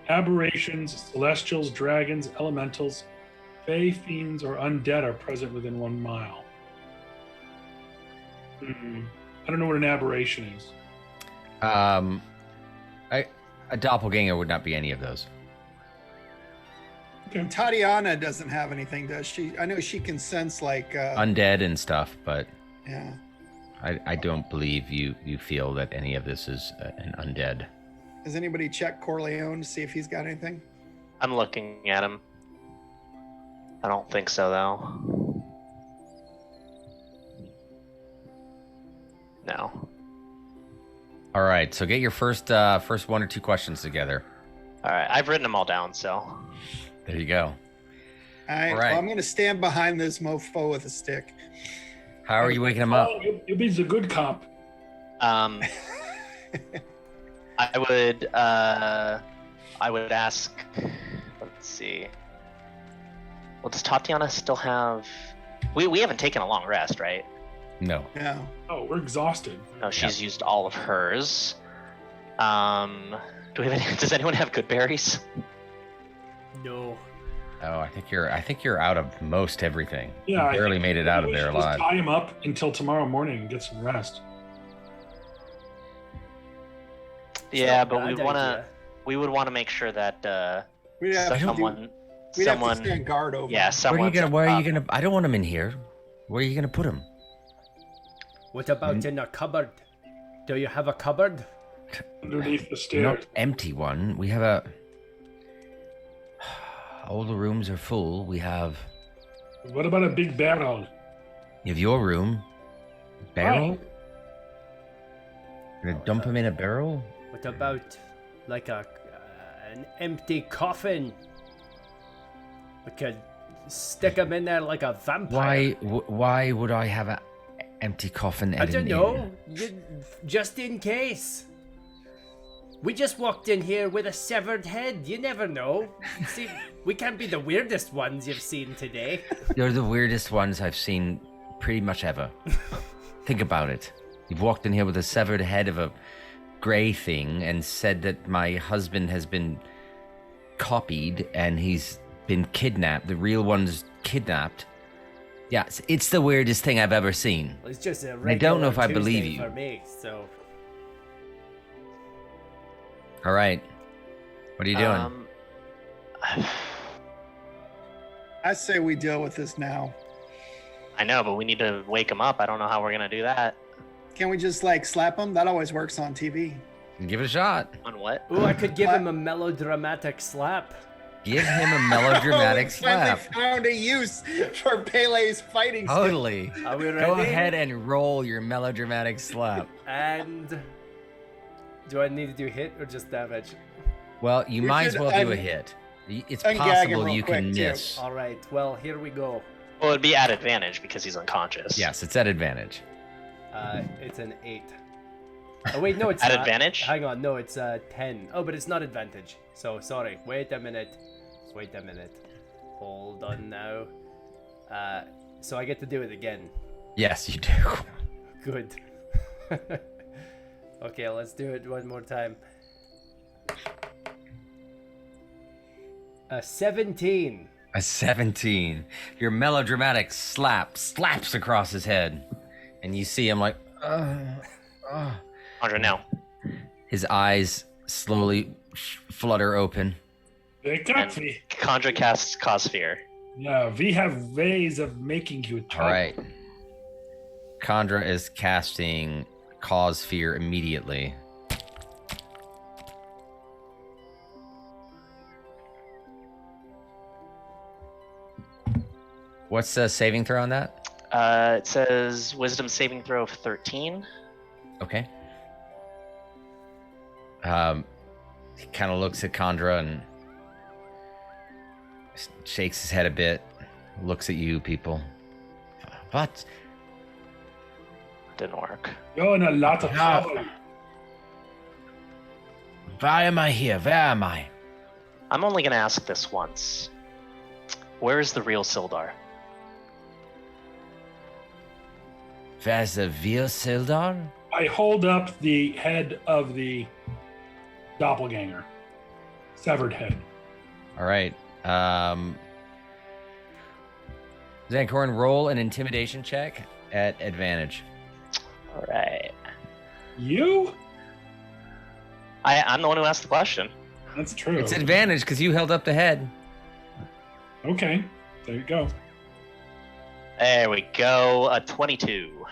aberrations, celestials, dragons, elementals, fey, fiends, or undead are present within 1 mile. I don't know what an aberration is. A doppelganger would not be any of those. Okay. Tatiana doesn't have anything, does she? I know she can sense Undead and stuff, but yeah. I don't believe you feel that any of this is an undead. Does anybody check Corleone to see if he's got anything? I'm looking at him. I don't think so, though. No. All right, so get your first 1 or 2 questions together. All right, I've written them all down, so. There you go. All right. All right. Well, I'm going to stand behind this mofo with a stick. How are you waking him up? Oh, you'll be the good cop. I would ask. Let's see. Well, does Tatiana still have? We haven't taken a long rest, right? No. Yeah. Oh, we're exhausted. No, she's used all of hers. Do we have any? Does anyone have good berries? No. Oh, I think you're out of most everything. Yeah, You I barely think made it out of we there should just alive. tie him up until tomorrow morning and get some rest. Yeah, not a but bad we would want to make sure that We'd have to someone we'd have to stand guard over. yeah, him. someone. Where are you gonna? I don't want him in here. Where are you gonna put him? What about in a cupboard? Do you have a cupboard? Underneath the Not stairs. empty one. We have a. all the rooms are full. We have What about a big barrel? your room. Barrel? Right. You're gonna dump him in a barrel? What about like an empty coffin? We could stick him in there like a vampire. Why would I have an empty coffin? I don't know. Just in case. We just walked in here with a severed head. You never know. See, we can't be the weirdest ones you've seen today. You're the weirdest ones I've seen pretty much ever. Think about it. You've walked in here with a severed head of a gray thing and said that my husband has been copied and he's been kidnapped. The real one's kidnapped. Yeah, it's the weirdest thing I've ever seen. Well, it's just a I don't know if I regular believe Tuesday you. for me, so All right. What are you doing? I say we deal with this now. I know, but we need to wake him up. I don't know how we're gonna do that. Can we just like slap him? That always works on TV. Give it a shot. On what? ooh, I could give him a melodramatic slap. Give him a melodramatic We finally slap. found a use for Pele's fighting skill. Totally. Are we ready? Go ahead and roll your melodramatic slap. And do I need to do hit or just damage? Well, you We might as should well do a hit. It's ungag him possible real you can quick, too. miss. All right. Well, here we go. Well, it'd be at advantage because he's unconscious. Yes, it's at advantage. It's an 8. Oh wait, no, it's At not. advantage? Hang on, no, it's 10. Oh, but it's not advantage. So sorry. Wait a minute. Hold on now. So I get to do it again. Yes, you do. Good. Okay, let's do it one more time. 17. A 17. Your melodramatic slaps across his head. And you see him like, Andre, now. His eyes slowly flutter open. They And got me. Chandra casts Cause Fear. Yeah, we have ways of making you talk. All right. Chandra is casting Cause Fear immediately. What's the saving throw on that? It says Wisdom saving throw of 13. Okay. He kind of looks at Chandra and shakes his head a bit. Looks at you people. What? Didn't work. You're in a lot of trouble. Why am I here? Where am I? I'm only gonna ask this once. Where is the real Sildar? Where's the real Sildar? I hold up the head of the doppelganger. Severed head. All right. Zankorn, roll an intimidation check at advantage. All right. You? I'm the one who asked the question. That's true. It's advantage because you held up the head. Okay. There you go. There we go. A 22.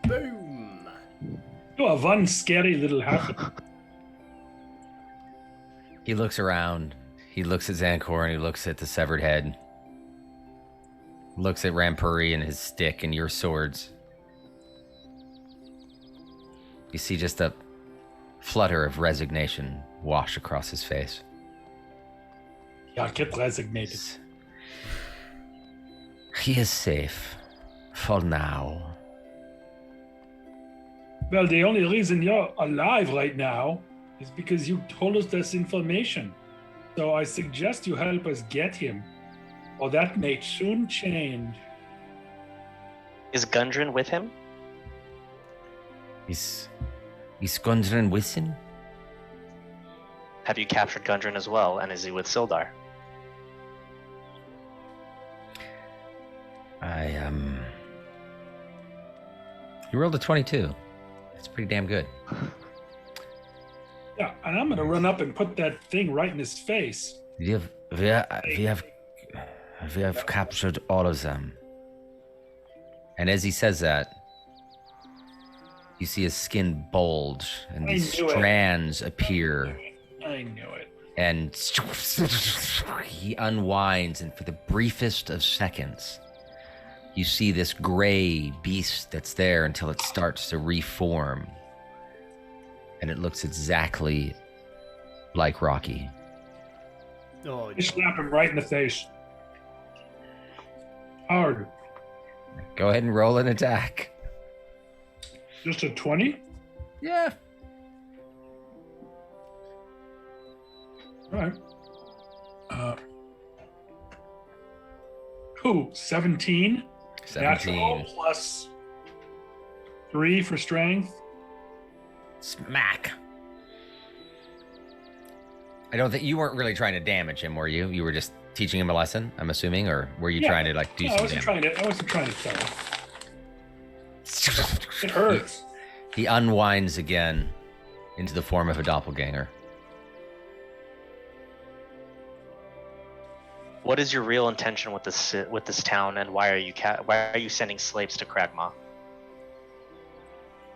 Boom. You are one scary little half. He looks around. He looks at Zankor and he looks at the severed head. Looks at Rampuri and his stick and your swords. You see just a flutter of resignation wash across his face. Yeah, get resignated. He is safe. For now. Well, the only reason you're alive right now is because you told us this information. So I suggest you help us get him, or that may soon change. Is Gundren with him? Is Gundren with him? Have you captured Gundren as well? And is he with Sildar? You rolled a 22. That's pretty damn good. Yeah, and I'm gonna run up and put that thing right in his face. We have captured all of them. And as he says that, you see his skin bulge and I these knew it. strands appear. I knew it. And he unwinds, and for the briefest of seconds, you see this gray beast that's there until it starts to reform. And it looks exactly like Rocky. Oh, I slap him right in the face. Hard. Go ahead and roll an attack. Just a 20? Yeah. All right. 17? 17. Natural plus 3 for strength. Smack. I don't think you weren't really trying to damage him, were you? You were just teaching him a lesson, I'm assuming, or were you trying to like do some damage? I wasn't trying to kill him. It hurts. He unwinds again into the form of a doppelganger. What is your real intention with this town, and why are you sending slaves to Kragma?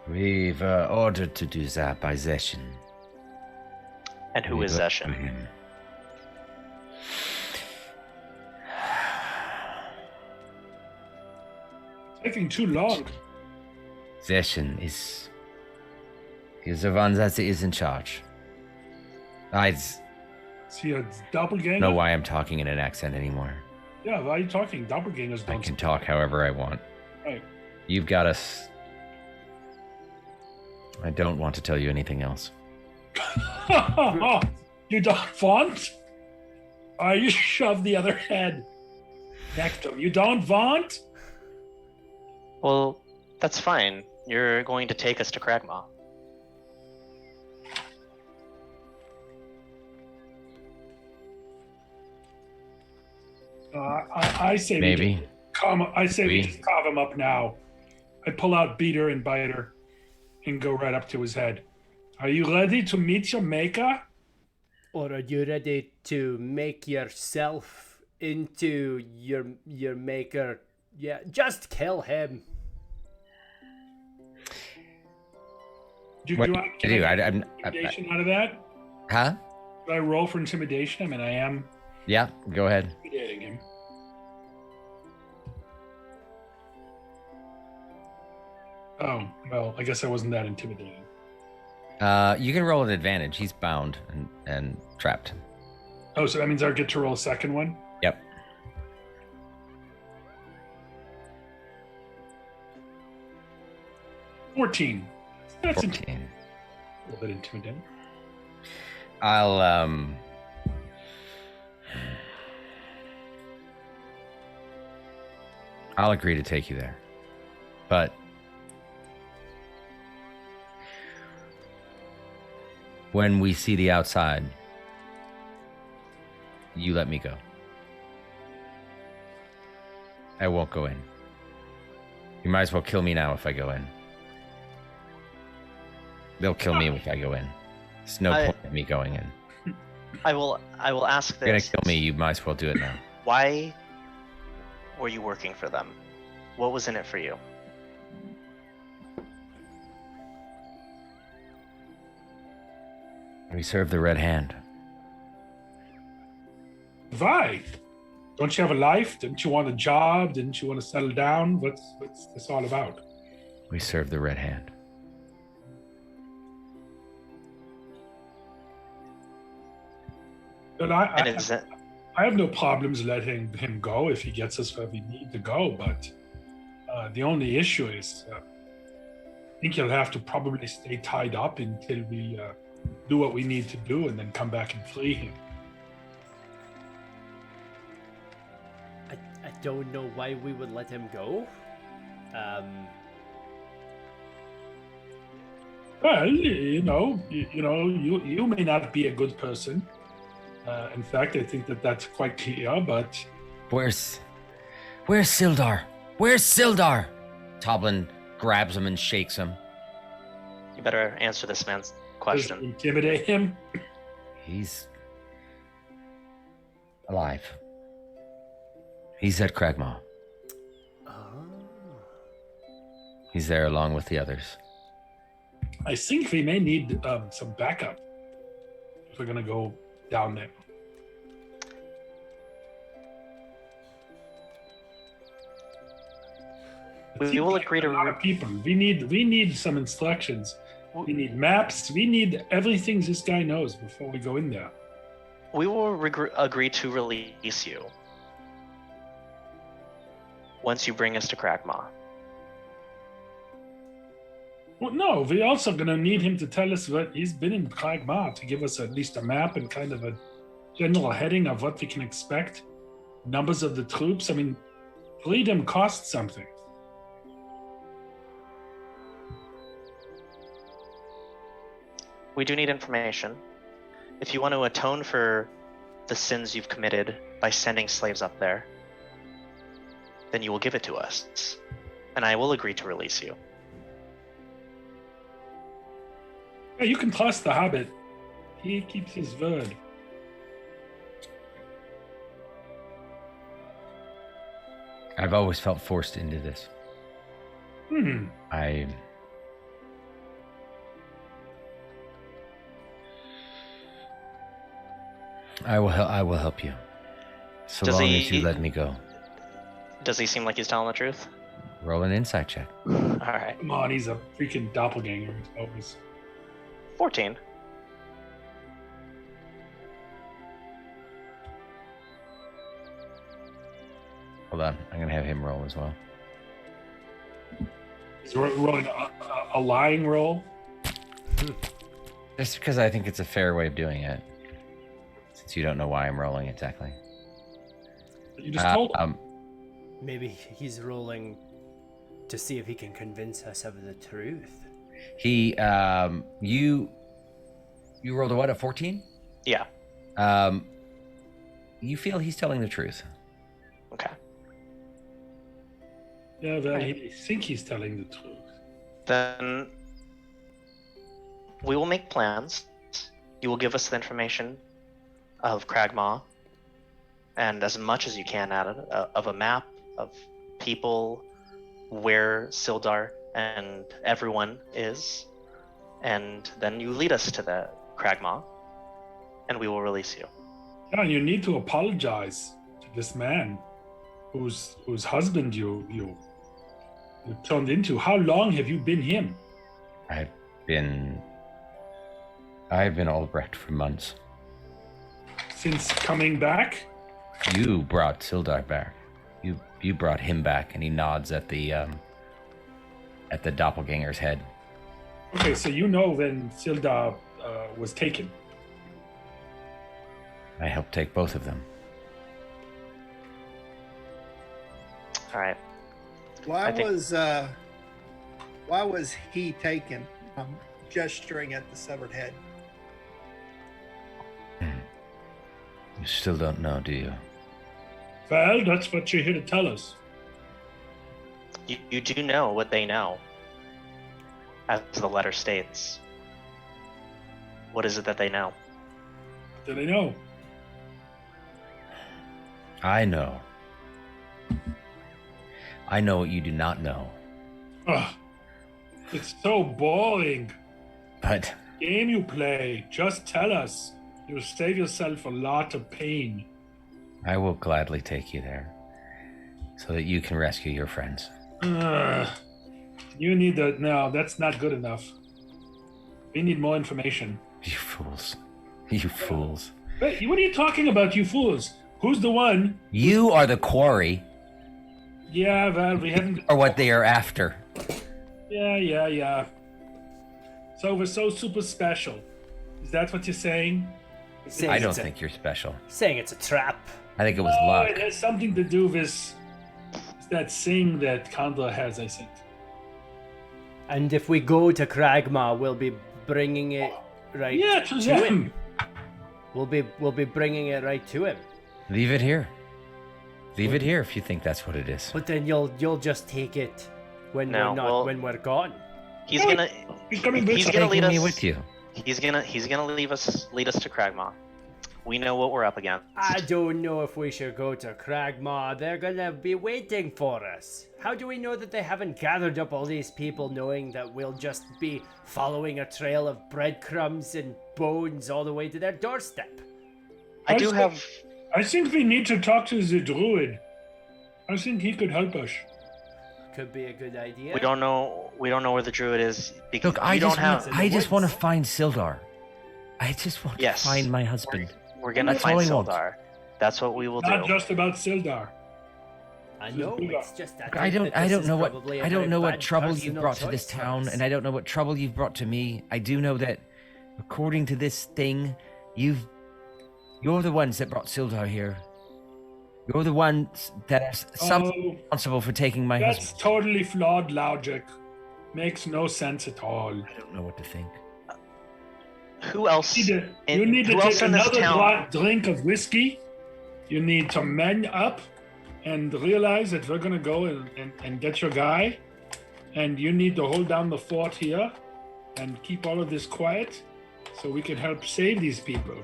We've ordered to do that by Zeshin. And who is Zeshin? Taking too long. Zeshin is the one that is in charge. I Is he a doppelganger? don't know why I'm talking in an accent anymore. Yeah, why are you talking? Doppelgangers I don't. can talk however I want. Right. You've got us. I don't want to tell you anything else. You don't want? You shove the other head next to him. You don't want? Well, that's fine. You're going to take us to Kragma. I say Maybe. we just carve him up now. I pull out beater and biter and go right up to his head. Are you ready to meet your maker? or are you ready to make yourself into your maker? Yeah, just kill him. What do to do? I'm intimidation out of that? Huh? Do I roll for intimidation? I mean, I am Yeah, go ahead. intimidating him. Oh, well, I guess I wasn't that intimidating. You can roll an advantage. He's bound and trapped. Oh, so that means I get to roll a second one? Yep. $14. That's 14. a little bit intimidating. I'll agree to take you there. But when we see the outside, you let me go. I won't go in. You might as well kill me now if I go in. They'll kill me if I go in. There's no point in me going in. I will ask If you're gonna this. kill me, you might as well do it now. Why were you working for them? What was in it for you? We serve the Red Hand. Why? Don't you have a life? Didn't you want a job? Didn't you want to settle down? What's this all about? We serve the Red Hand. But And is it, I have no problems letting him go if he gets us where we need to go. But the only issue is, I think he'll have to probably stay tied up until we do what we need to do, and then come back and free him. I don't know why we would let him go. Well, you may not be a good person. In fact, I think that's quite clear. But Where's Sildar? Where's Sildar? Toblin grabs him and shakes him. you better answer this man's does it question. intimidate him? He's alive. He's at Kragmaw. Oh. He's there along with the others. I think we may need some backup if we're gonna go down there. We will agree to a lot of people. We need some instructions. We need maps. We need everything this guy knows before we go in there. We will agree to release you once you bring us to Kragmaw. Well, no, we're also going to need him to tell us what he's been in Kragmaw, to give us at least a map and kind of a general heading of what we can expect, numbers of the troops. I mean, freedom costs something. We do need information. If you want to atone for the sins you've committed by sending slaves up there, then you will give it to us, and I will agree to release you. Yeah, you can trust the Hobbit. He keeps his word. I've always felt forced into this. I will help you. So long as you let me go. Does he seem like he's telling the truth? Roll an insight check. All right. Come on, he's a freaking doppelganger. Always. 14. Hold on, I'm gonna have him roll as well. He's rolling a lying roll. Just because I think it's a fair way of doing it. Since you don't know why I'm rolling exactly. You just told him. Maybe he's rolling to see if he can convince us of the truth. He, you rolled a what, a 14? Yeah. You feel he's telling the truth. Okay. Yeah, but I think he's telling the truth. Then we will make plans. You will give us the information of Kragmaw, and as much as you can out of it, of a map of people, where Sildar and everyone is, and then you lead us to the Kragmaw, and we will release you. Yeah, and you need to apologize to this man whose husband you turned into. How long have you been him? I've been Albrecht for months. Since coming back? You brought Sildar back. You brought him back, and he nods at the doppelganger's head. Okay, so you know when Sildar was taken. I helped take both of them. All right. Why was he taken? Gesturing at the severed head. You still don't know, do you? Well, that's what you're here to tell us. You do know what they know, as the letter states. What is it that they know? Do they know? I know. I know what you do not know. Ugh, it's so boring. But Game you play, just tell us. You'll save yourself a lot of pain. I will gladly take you there, so that you can rescue your friends. You need that. No, that's not good enough. We need more information. You fools. You fools. Wait, what are you talking about, you fools? Who's the one? You are the quarry, Yeah, well, we haven't... or what they are after. Yeah. So we're so super special. Is that what you're saying? I don't think you're special. Saying it's a trap. I think it was Oh, luck. it has something to do with that thing that Kandra has, I think. And if we go to Kragmaw, we'll be bringing it right to to them. him. We'll be bringing it right to him. Leave it here. Leave it here if you think that's what it is. But then you'll just take it when No, we're not well- when we're gone. He's gonna coming with he's us. gonna lead Taking me us. with you. He's gonna lead us to Kragmaw. We know what we're up against. I don't know if we should go to Kragmaw. They're gonna be waiting for us. How do we know that they haven't gathered up all these people knowing that we'll just be following a trail of breadcrumbs and bones all the way to their doorstep? I do have. I think we need to talk to the druid. I think he could help us. Could be a good idea. We don't know where the druid is because Look, we I don't just have. want, I just want to woods. find Sildar. I just want Yes. to find my husband. We're gonna That's find all I want. Sildar. That's what we will do. Not just about Sildar. I know. It's just. Look, I don't know what trouble you've brought to this town, and I don't know what trouble you've brought to me. I do know that, according to this thing, you're the ones that brought Sildar here. You're the ones that are responsible for taking my That's husband. totally flawed logic. Makes no sense at all. I don't know what to think. Who else? You need to who else take in this another town? drink of whiskey. You need to man up and realize that we're going to go and get your guy. And you need to hold down the fort here and keep all of this quiet so we can help save these people.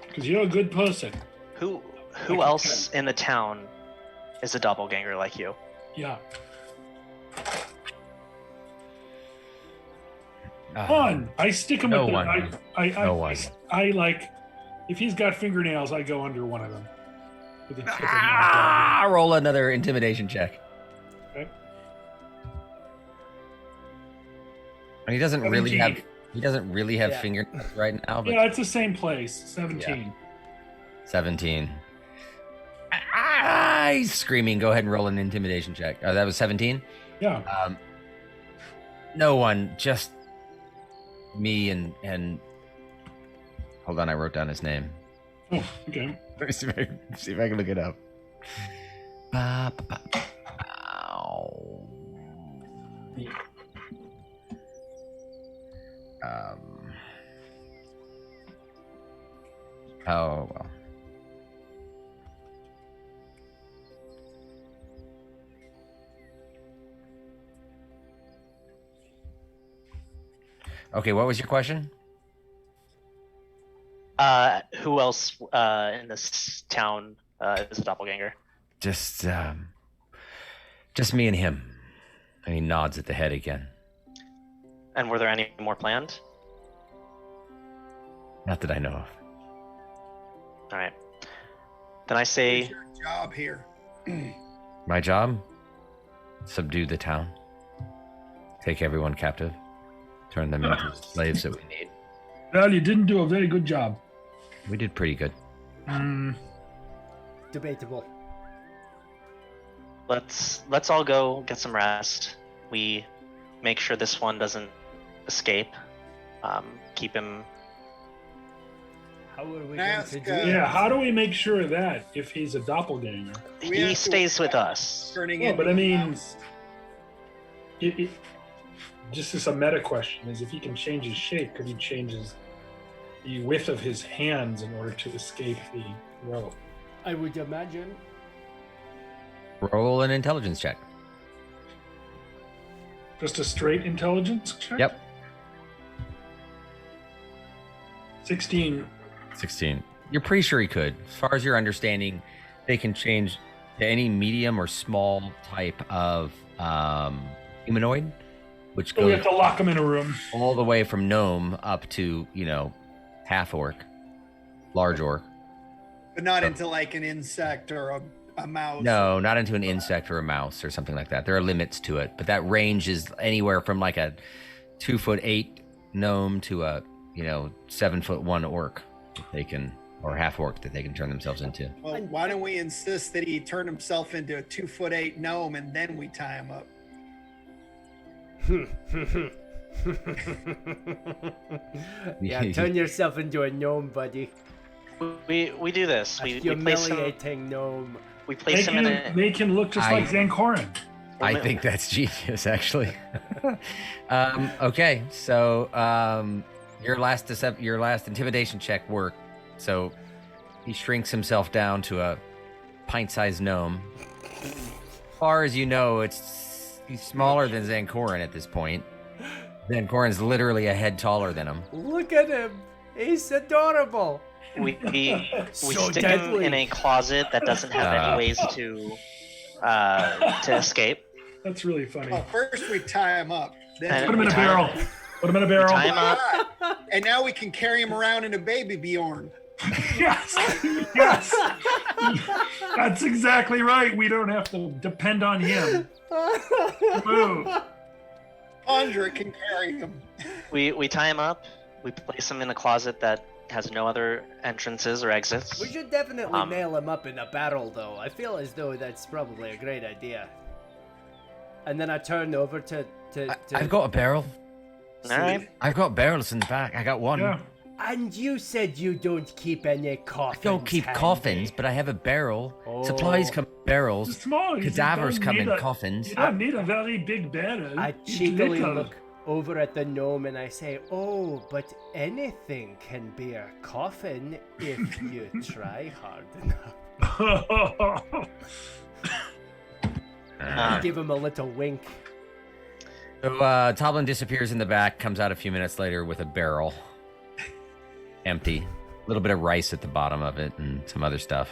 Because you're a good person. Who else in the town is a doppelganger like you? Yeah. Fun. I stick him No with one. No one. I like, if he's got fingernails, I go under one of them. With the tip of my thumb. Roll another intimidation check. Okay. And he doesn't really 17. have Yeah. fingernails right now, but Yeah, it's the same place. 17. 17. He's screaming. Go ahead and roll an intimidation check. Oh, that was 17? Yeah. No one, just me and hold on, I wrote down his name. Oh, okay. Let me see if I can look it up. Oh well. Okay, what was your question? Who else in this town is a doppelganger? Just me and him. And he nods at the head again. And were there any more planned? Not that I know of. All right. Then I say, What's your job here? My job? Subdue the town. Take everyone captive. Turn them into slaves that we need. Well, you didn't do a very good job. We did pretty good. Debatable. let's all go get some rest. We make sure this one doesn't escape. Keep him. How are we Can I going ask, to do Yeah, how do we make sure of that if he's a doppelganger? We He have to stays with avoid us. Turning Well, into but I a mean- mouse. Just as a meta question is if he can change his shape, could he change the width of his hands in order to escape the rope? I would imagine. Roll an intelligence check. Just a straight intelligence check? Yep. 16. 16. You're pretty sure he could. As far as your understanding, they can change to any medium or small type of humanoid, which So we goes have to lock him in a room. all the way from gnome up to, half orc, large orc. But not into like an insect or a mouse. No, not into an insect or a mouse or something like that. There are limits to it, but that range is anywhere from like a 2'8" gnome to a 7'1" orc that they can, or half orc that they can turn themselves into. Well, why don't we insist that he turn himself into a 2'8" gnome and then we tie him up? Yeah, turn yourself into a gnome, buddy. We do this. A We place him. humiliating gnome. We place him in a. Make him look just like Zancorin. I think that's genius, actually. Okay, so your last intimidation check worked. So he shrinks himself down to a pint-sized gnome. As far as you know, he's smaller than Zancorin at this point. Zancorin's literally a head taller than him. Look at him. He's adorable. We So stick him deadly. in a closet that doesn't have any ways to escape. That's really funny. Well, first we tie him up. Then Put him in a Tie him- barrel. Put him in a barrel. Tie him up. And now we can carry him around in a baby Bjorn. Yes, yes. That's exactly right. We don't have to depend on him. Move. Andre can carry him. We tie him up. We place him in a closet that has no other entrances or exits. We should definitely Um, nail him up in a barrel, though. I feel as though that's probably a great idea. And then I turn over to I've got a barrel. All right. I've got barrels in the back. I got one. Yeah. And you said you don't keep any I coffins. don't keep handy. coffins, but I have a barrel. Supplies Oh. come in barrels. It's small. You Cadavers don't come need in a- coffins. You don't need a very big barrel. I It's cheekily little. look over at the gnome and I say, "Oh, but anything can be a coffin if you try hard enough." I give him a little wink. So Toblin disappears in the back, comes out a few minutes later with a barrel. Empty. A little bit of rice at the bottom of it and some other stuff.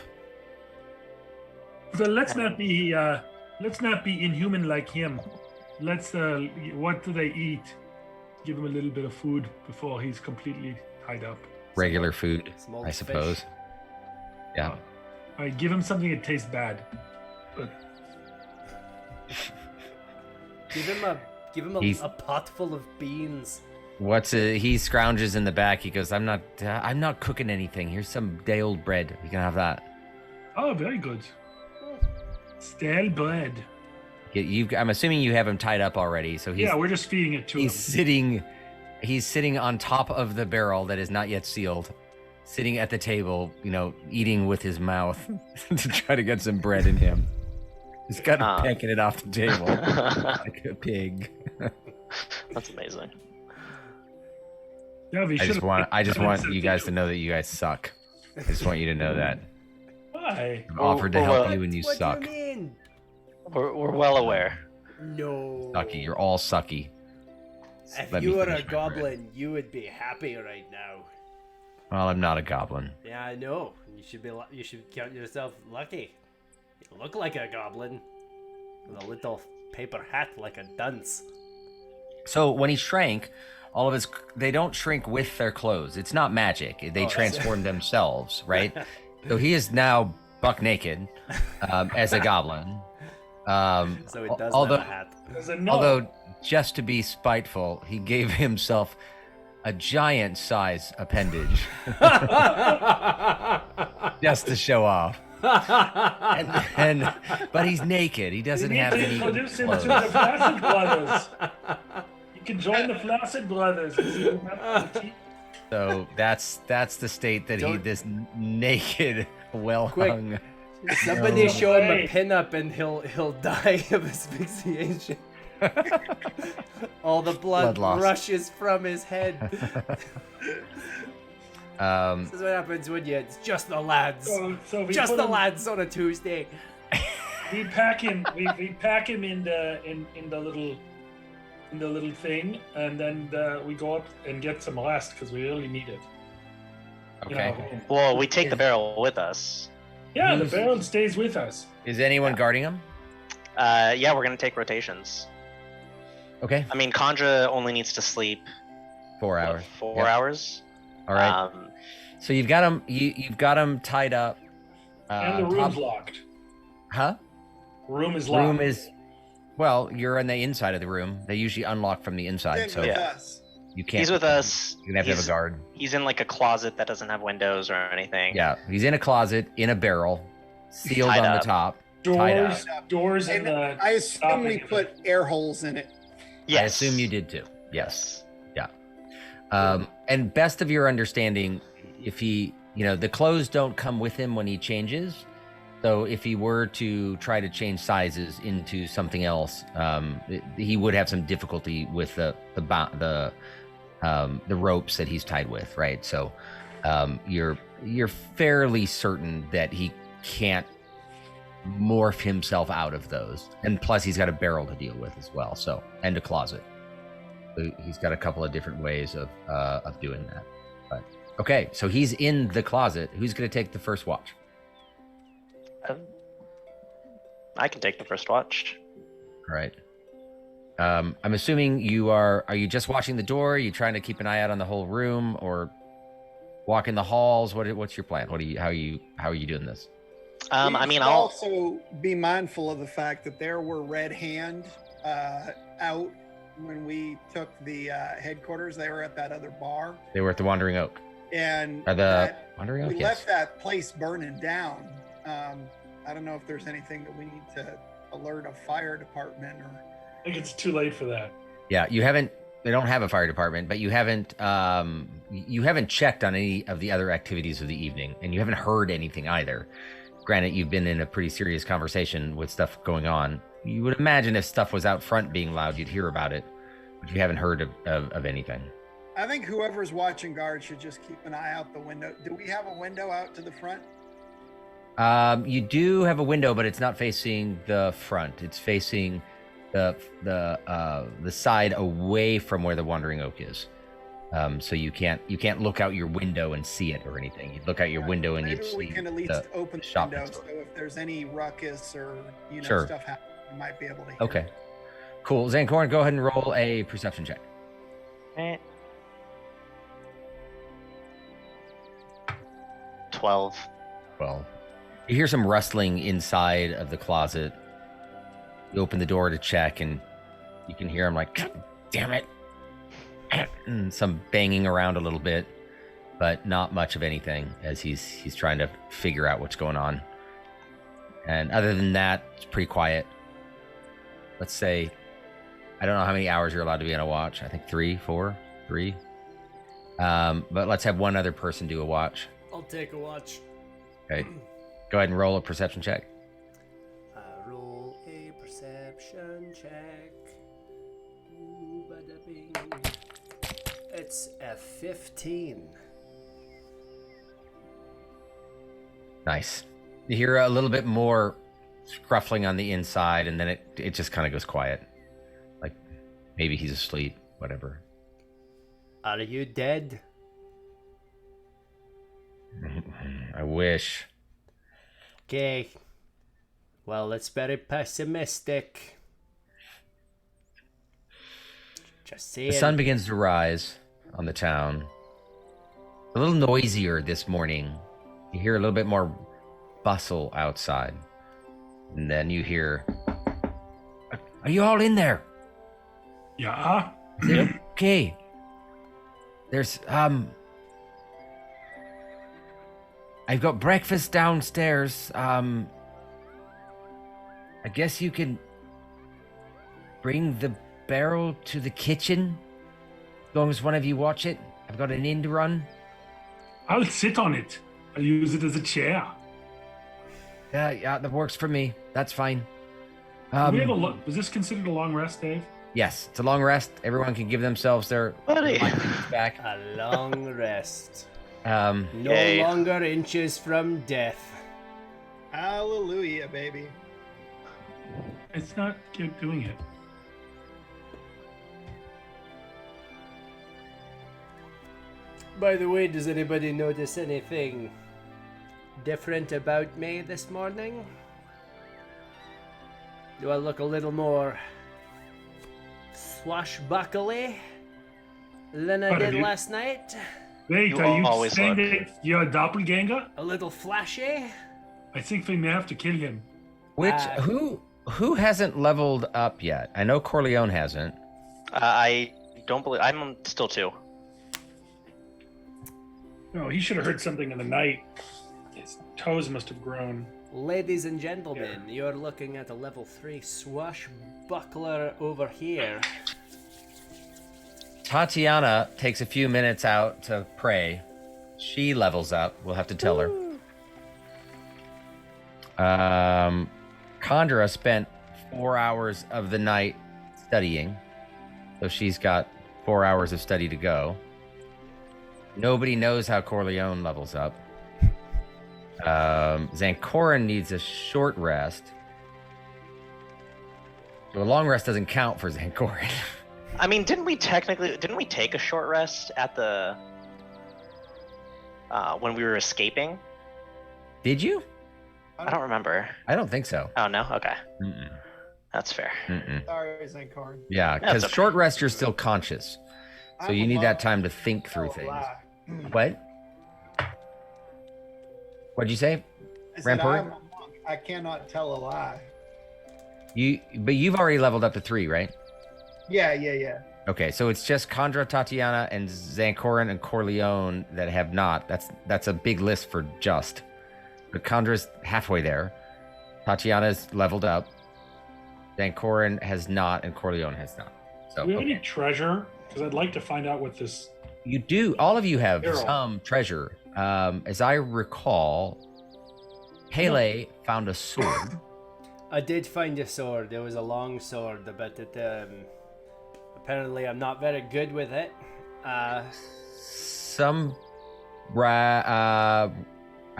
So let's not be inhuman like him. Let's what do they eat? Give him a little bit of food before he's completely tied up. Regular food, Smoked I suppose. fish. Yeah. All right, give him something that tastes bad. But Give him He's- a pot full of beans. He scrounges in the back. He goes, I'm not cooking anything. Here's some day old bread. You can have that. oh, very good. Stale bread. I'm assuming you have him tied up already. So Yeah, we're just feeding it to him. He's sitting on top of the barrel that is not yet sealed, sitting at the table, eating with his mouth to try to get some bread in him. He's got him pecking it off the table like a pig. That's amazing. Yeah, we I just should've- want you guys to know that you guys suck. I just want you to know that. Why? I've offered to help you and you What suck. do you mean? We're well aware. No. Sucky. You're all sucky. If Let me you were a finish my goblin, bread. you would be happy right now. Well, I'm not a goblin. Yeah, I know. You should count yourself lucky. You look like a goblin with a little paper hat like a dunce. So when he shrank, they don't shrink with their clothes. It's not magic. They transform themselves, right? So he is now buck naked as a goblin. So it does although, have a hat. There's a no. although, just to be spiteful, he gave himself a giant size appendage just to show off. But he's naked. He You doesn't need have to any introduce him to clothes. the Flaccid Brothers. You can join the Flaccid Brothers. Remember the team? So that's the state that this naked, well hung. Somebody show him a Hey. pinup and he'll die of asphyxiation. All the blood Blood loss. rushes from his head. This is what happens when it's just the lads. So we Just put the him- lads on a Tuesday. We pack him. We pack him in the little thing, and then we go up and get some rest because we really need it. You Okay. know. Well, we take the barrel with us. Yeah, the barrel stays with us. Is anyone guarding him? Yeah, we're gonna take rotations. Okay. I mean, Khandra only needs to sleep 4 what, hours. 4 Yep. hours. All right. So you've got him. You've got him tied up. And the room's top- locked. Huh? Room is locked. Room is. Well, you're on the inside of the room. They usually unlock from the inside, Then so with Yeah. us. you can't. He's with us. You're gonna have to have a guard. He's in like a closet that doesn't have windows or anything. Yeah, he's in a closet in a barrel, sealed Tied on up. the top. tied up. Doors in And the. I assume we stopping. put air holes in it. Yes. I assume you did too. Yes. Yes. And best of your understanding, if he, the clothes don't come with him when he changes. So if he were to try to change sizes into something else, he would have some difficulty with the ropes that he's tied with, right? So you're fairly certain that he can't morph himself out of those, and plus he's got a barrel to deal with as well. So and a closet. So he's got a couple of different ways of doing that. But okay, so he's in the closet. Who's going to take the first watch? I can take the first watch. All right. I'm assuming you are you just watching the door? Are you trying to keep an eye out on the whole room, or walk in the halls? What's your plan? How are you doing this? I We mean, should I'll. also be mindful of the fact that there were Red Hand out when we took the headquarters. They were at that other bar, They were at the Wandering Oak. and Wandering Oak. we Yes. left that place burning down. I don't know if there's anything that we need to alert a fire department or. I think it's too late for that. Yeah, you haven't. They don't have a fire department, but you haven't checked on any of the other activities of the evening, and you haven't heard anything either. Granted, you've been in a pretty serious conversation with stuff going on. You would imagine if stuff was out front being loud, you'd hear about it, but you haven't heard of anything. I think whoever's watching guard should just keep an eye out the window. Do we have a window out to the front? You do have a window, but it's not facing the front. It's facing the side away from where the Wandering Oak is. So you can't look out your window and see it or anything. You look out your window and Maybe you'd see we can at least the open the shop window, next so door. if there's any ruckus or Sure. stuff happening, we might be able to hear. Okay, cool. Zankorn, go ahead and roll a perception check. Eh. 12. Well, you hear some rustling inside of the closet. You open the door to check, and you can hear him like, "God damn it!" And some banging around a little bit, but not much of anything as he's trying to figure out what's going on. And other than that, it's pretty quiet. Let's say, I don't know how many hours you're allowed to be on a watch. I think 3, 4, 3. But let's have one other person do a watch. I'll take a watch. Okay. Go ahead and roll a perception check. Roll a perception check. Ooh, bada-bing. It's a 15. Nice. You hear a little bit more scruffling on the inside, and then it just kind of goes quiet. Like maybe he's asleep, whatever. Are you dead? I wish. Okay. Well, it's very pessimistic. Just saying. The sun begins to rise on the town. A little noisier this morning. You hear a little bit more bustle outside. And then you hear, "Are you all in there? Yeah. Is it okay? There's, I've got breakfast downstairs. I guess you can bring the barrel to the kitchen, as long as one of you watch it. I've got an end run." I'll sit on it. I'll use it as a chair. Yeah, that works for me. That's fine. Was this considered a long rest, Dave? Yes, it's a long rest. Everyone can give themselves their Buddy. life things back. A long rest. Um, No Yay. longer inches from death. Hallelujah, baby. It's not doing it. By the way, does anybody notice anything different about me this morning? Do I look a little more swashbuckly than I What, did have you- last night? Wait, You are you always saying look. that you're a doppelganger? A little flashy? I think we may have to kill him. who hasn't leveled up yet? I know Corleone hasn't. I don't believe. I'm still 2. No, he should have heard something in the night. His toes must have grown. Ladies and gentlemen, you're looking at a level 3 swashbuckler over here. Tatiana takes a few minutes out to pray. She levels up. We'll have to tell her. Condra spent 4 hours of the night studying, so she's got 4 hours of study to go. Nobody knows how Corleone levels up. Zankorin needs a short rest. So a long rest doesn't count for Zankorin. I mean, didn't we take a short rest at the when we were escaping? Did you? I don't remember. I don't think so. Oh no. Okay, Mm-mm. that's fair. Mm-mm. Sorry, Zankorn. Yeah, That's because okay. short rest, you're still conscious. So you need that time to think through things. What? What'd you say? I said, Rampart? I'm a monk. I cannot tell a lie. But you've already leveled up to 3, right? Yeah. Okay, so it's just Condra, Tatiana, and Zancorin and Corleone that have not. That's a big list for just. But Condra's halfway there. Tatiana's leveled up. Zancorin has not, and Corleone has not. So Do we have any treasure? Because I'd like to find out what this. you do. All of you have Carol. some treasure. As I recall, Pele found a sword. I did find a sword. It was a long sword, but apparently I'm not very good with it. I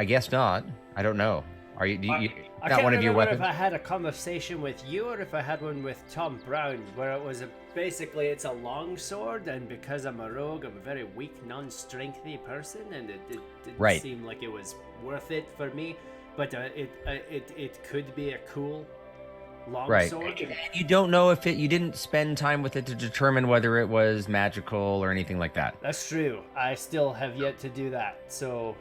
guess not. I don't know. Are you? I Not can't one of your remember weapons? if I had a conversation with you or if I had one with Tom Brown, where it was basically it's a long sword, and because I'm a rogue, I'm a very weak, non-strengthy person, and it didn't Right. seem like it was worth it for me. But it could be a cool long Right. sword. You don't know if it. You didn't spend time with it to determine whether it was magical or anything like that. That's true. I still have yet to do that. So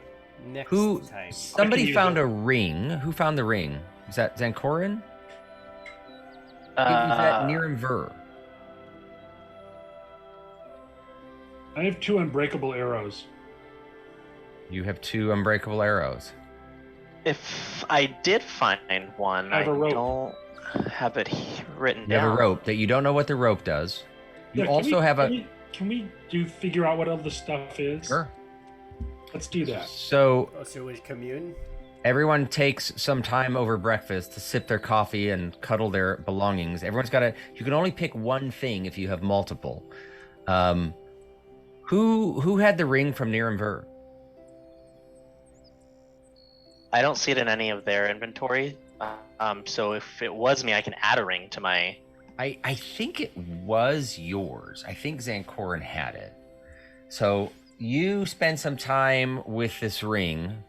next time. Somebody use found it. a ring. Who found the ring? Is that Zancorin? It was Uh, at Nirimver. I have 2 unbreakable arrows. You have 2 unbreakable arrows. If I did find one, I have a rope. don't have it written You down. have a rope that you don't know what the rope does. You Yeah, can also we- have a. Can we figure out what all the stuff is? Sure. Let's do that. So So we commune. everyone takes some time over breakfast to sip their coffee and cuddle their belongings. Everyone's got to. You can only pick one thing if you have multiple. Who had the ring from Nirimver? I don't see it in any of their inventory. So if it was me, I can add a ring to my. I think it was yours. I think Zancorin had it. So you spend some time with this ring,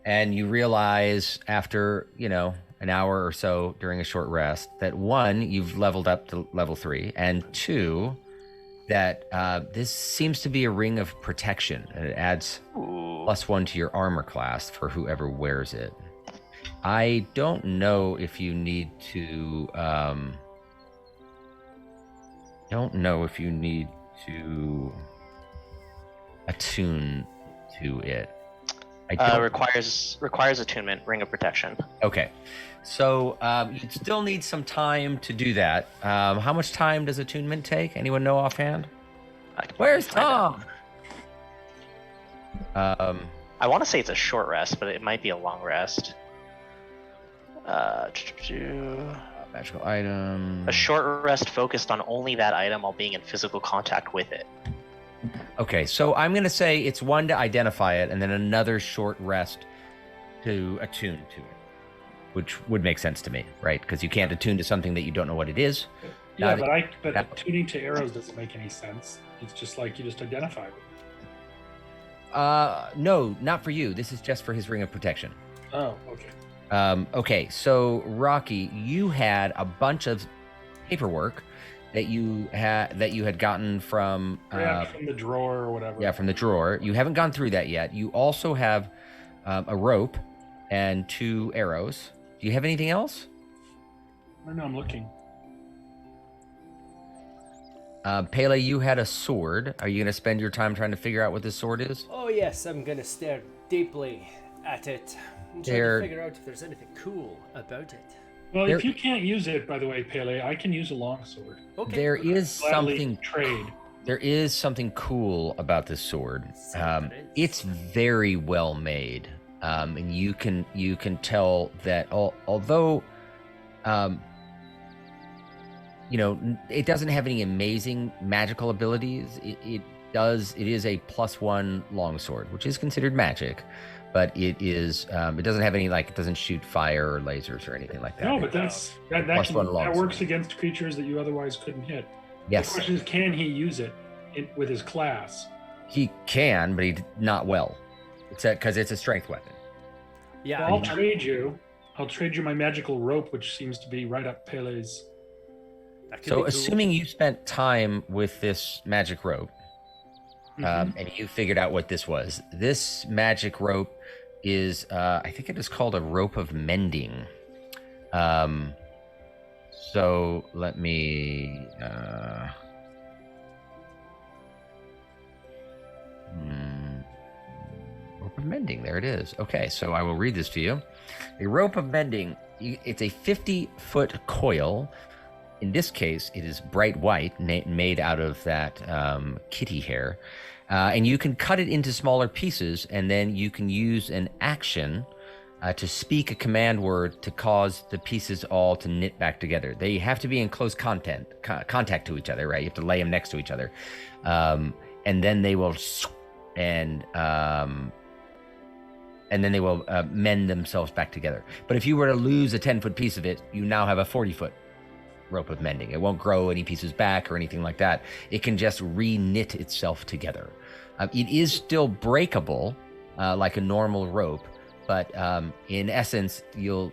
and you realize after, an hour or so during a short rest that 1, you've leveled up to level 3, and 2, that this seems to be a ring of protection, and it adds Ooh. +1 to your armor class for whoever wears it. I don't know if you need to attune to it. I don't. Requires attunement, ring of protection. Okay, so you still need some time to do that. How much time does attunement take? Anyone know offhand? I can Where's find out. Tom? I want to say it's a short rest, but it might be a long rest. Magical item. A short rest focused on only that item while being in physical contact with it. Okay, so I'm going to say it's 1 to identify it, and then another short rest to attune to it, which would make sense to me, right? Because you can't attune to something that you don't know what it is. Yeah, Now but tuning to arrows doesn't make any sense. It's just like you just identify it. No, not for you. This is just for his ring of protection. Oh, okay. Okay, so Rocky, you had a bunch of paperwork that you had gotten from Grabbed from the drawer or whatever. from the drawer. You haven't gone through that yet. You also have a rope and 2 arrows. Do you have anything else? I know, I'm looking. Pele, you had a sword. Are you going to spend your time trying to figure out what this sword is? Oh yes, I'm gonna stare deeply at it. I'm trying There- to figure out if there's anything cool about it. Well, There- if you can't use it, by the way, Pele, I can use a longsword. Okay. There is Gladly something. trade. There is something cool about this sword. It's very well made, and you can tell that although, it doesn't have any amazing magical abilities. It is a +1 longsword, which is considered magic, but it is it doesn't have any it doesn't shoot fire or lasers or anything like that. No, but that Plus one that longsword. works against creatures that you otherwise couldn't hit. The Yes, question is, can he use it with his class? he can, but not well. It's because it's a strength weapon. Yeah. Well, I'll trade you my magical rope, which seems to be right up Pele's. that could So, be cool. assuming you spent time with this magic rope, Mhm. and you figured out what this was, this magic rope is, I think it is called a rope of mending. So let me. Rope of mending. There it is. Okay, so I will read this to you. A rope of mending. It's a 50-foot coil. In this case, it is bright white, made out of that kitty hair. And you can cut it into smaller pieces, and then you can use an action to speak a command word to cause the pieces all to knit back together. They have to be in close contact to each other, right? You have to lay them next to each other. And then they will, and then they will mend themselves back together. But if you were to lose a 10-foot piece of it, you now have a 40-foot rope of mending. It won't grow any pieces back or anything like that. It can just re-knit itself together. It is still breakable, like a normal rope, but in essence, you'll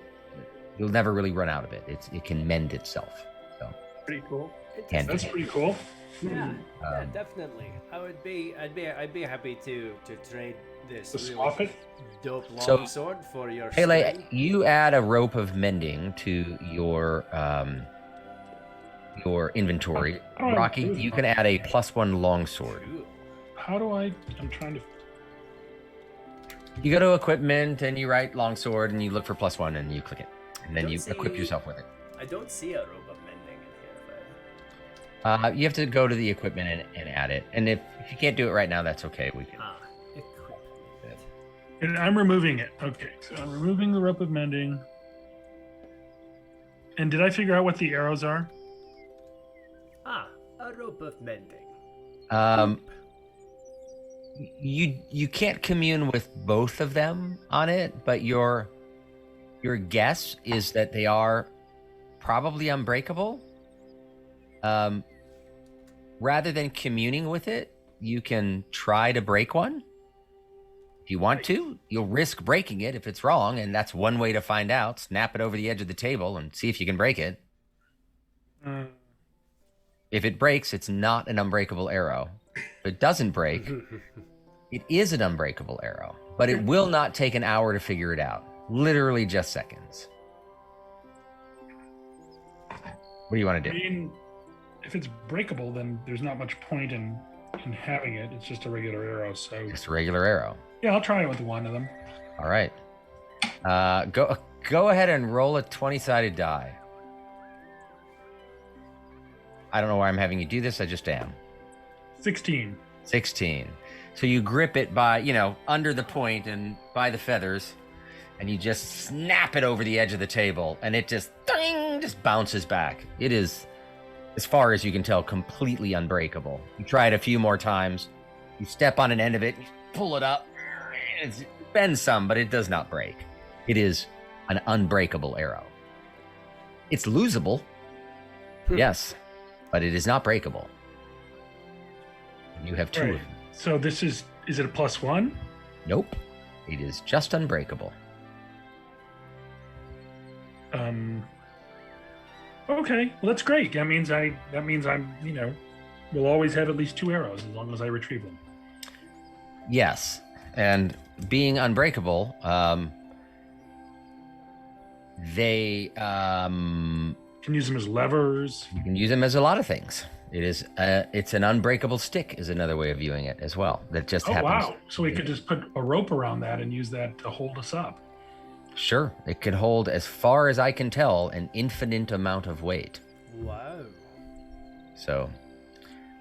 never really run out of it. It can mend itself. So Pretty cool. That's pretty cool. Yeah, yeah, definitely. I'd be happy to trade this To really swap it? dope So, longsword for your Pele, string. you add a rope of mending to your inventory. Oh, Rocky, good. you can add a +1 longsword. Cool. How do I'm trying to. You go to equipment and you write longsword and you look for +1 and you click it. And then Don't you see- equip yourself with it. I don't see a rope of mending in here. You have to go to the equipment and add it. And if you can't do it right now, that's okay. We can. Equipment. And I'm removing it. Okay, so I'm removing the rope of mending. And did I figure out what the arrows are? A rope of mending. You can't commune with both of them on it, but your guess is that they are probably unbreakable. Rather than communing with it, you can try to break one. If you want to, you'll risk breaking it if it's wrong, and that's one way to find out. Snap it over the edge of the table and see if you can break it. If it breaks, it's not an unbreakable arrow. If it doesn't break, it is an unbreakable arrow, but it will not take an hour to figure it out. Literally just seconds. What do you want to I do? mean, if it's breakable, then there's not much point in having it. It's just a regular arrow. So Just a regular arrow. yeah, I'll try it with one of them. All right. Go ahead and roll a 20-sided die. I don't know why I'm having you do this. I just am. 16. 16. So you grip it by, under the point and by the feathers, and you just snap it over the edge of the table, and it just bounces back. It is, as far as you can tell, completely unbreakable. You try it a few more times. You step on an end of it, you pull it up. It bends some, but it does not break. It is an unbreakable arrow. It's losable, yes, but it is not breakable. And you have two of Right. them. So this is it a +1? Nope. It is just unbreakable. Okay, well that's great. That means I'm we'll always have at least 2 arrows as long as I retrieve them. Yes. And being unbreakable, they Can use them as levers. you can use them as a lot of things. It's an unbreakable stick is another way of viewing it as well. That just Oh happens. wow! So we could just put a rope around that and use that to hold us up. Sure. It can hold, as far as I can tell, an infinite amount of weight. Wow. So,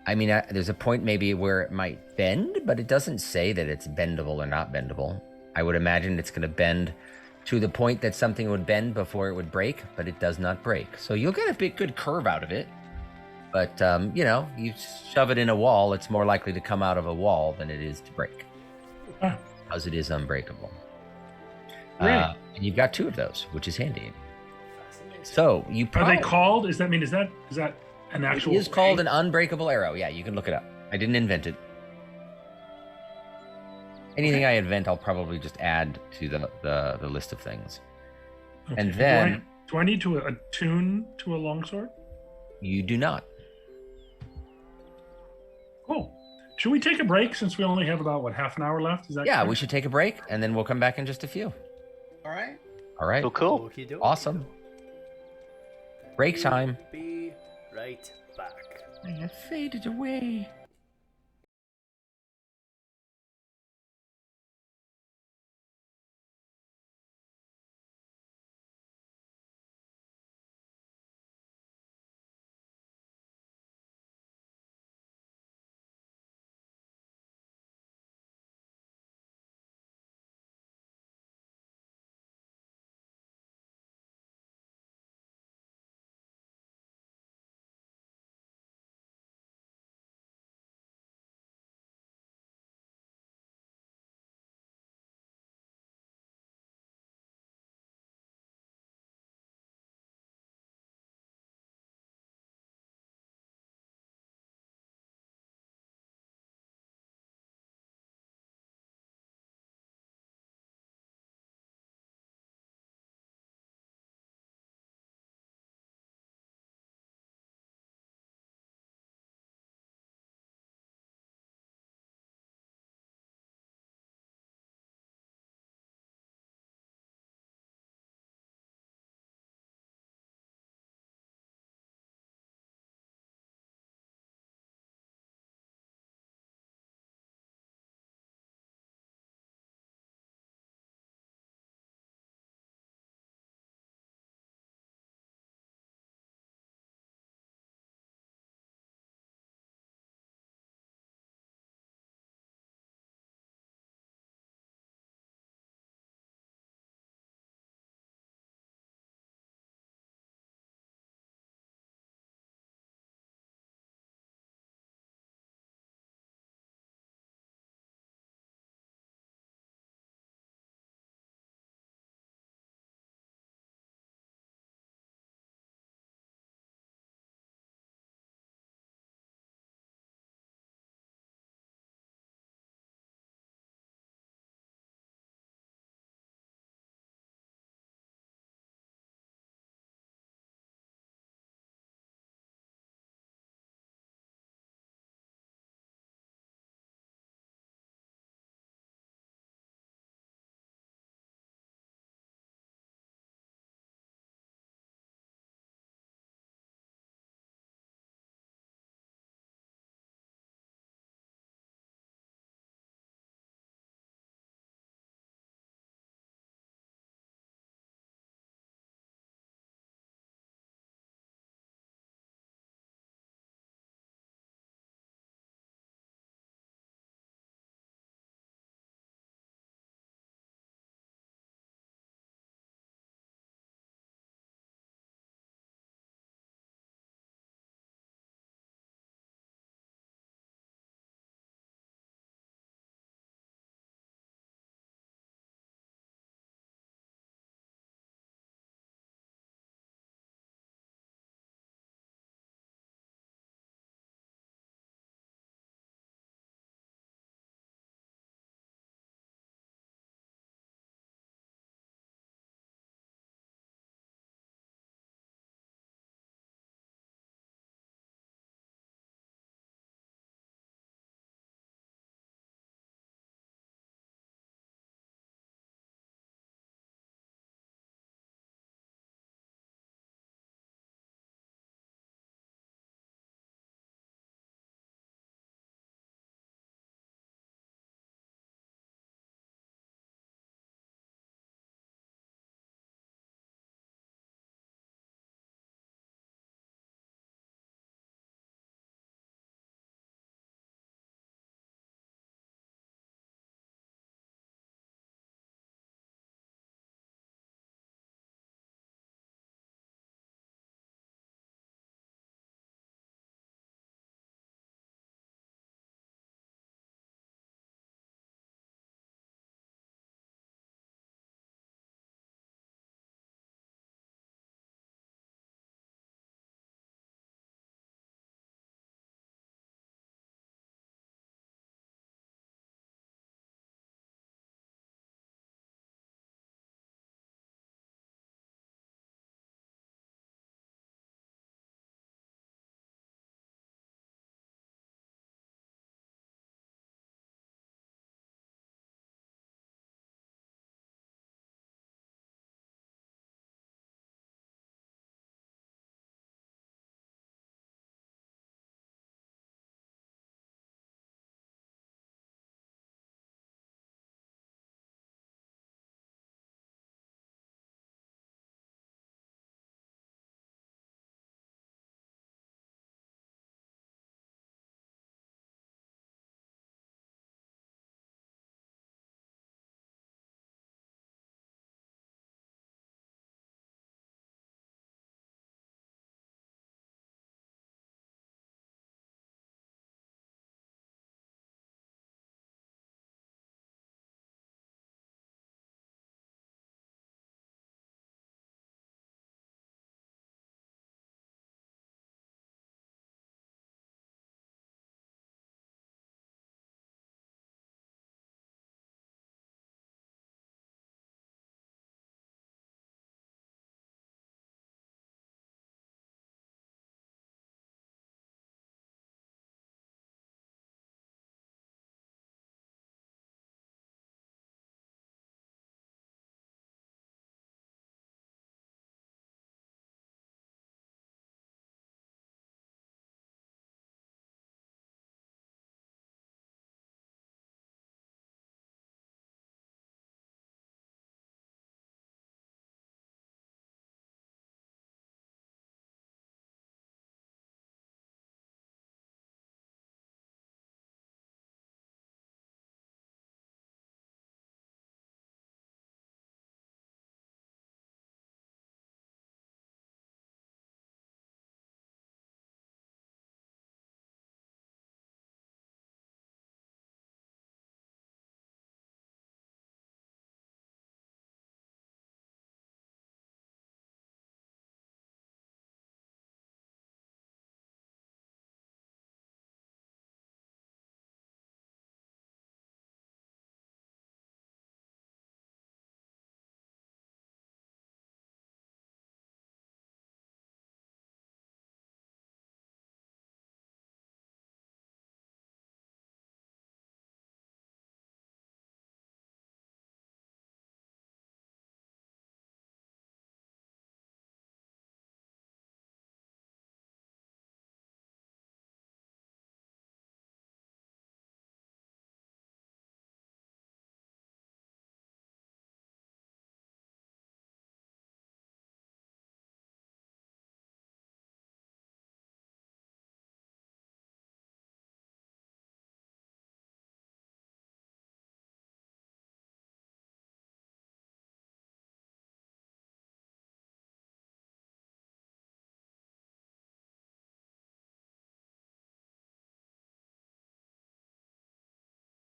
I mean, there's a point maybe where it might bend, but it doesn't say that it's bendable or not bendable. I would imagine it's going to bend to the point that something would bend before it would break, but it does not break. So you'll get a big, good curve out of it. But, you shove it in a wall, it's more likely to come out of a wall than it is to break. Ah. Because it is unbreakable. Great. And you've got 2 of those, which is handy. So you Are probably... they called? Is that an actual? It is called an unbreakable arrow. Yeah, you can look it up. I didn't invent it. Anything I invent, I'll probably just add to the list of things. Okay. And then do I need to attune to a longsword? you do not. Cool. Should we take a break since we only have about half an hour left? Is that Yeah, correct? we should take a break, and then we'll come back in just a few. All right. All right. Cool. Okey-dokey. Awesome. Break time. Be right back. I have faded away.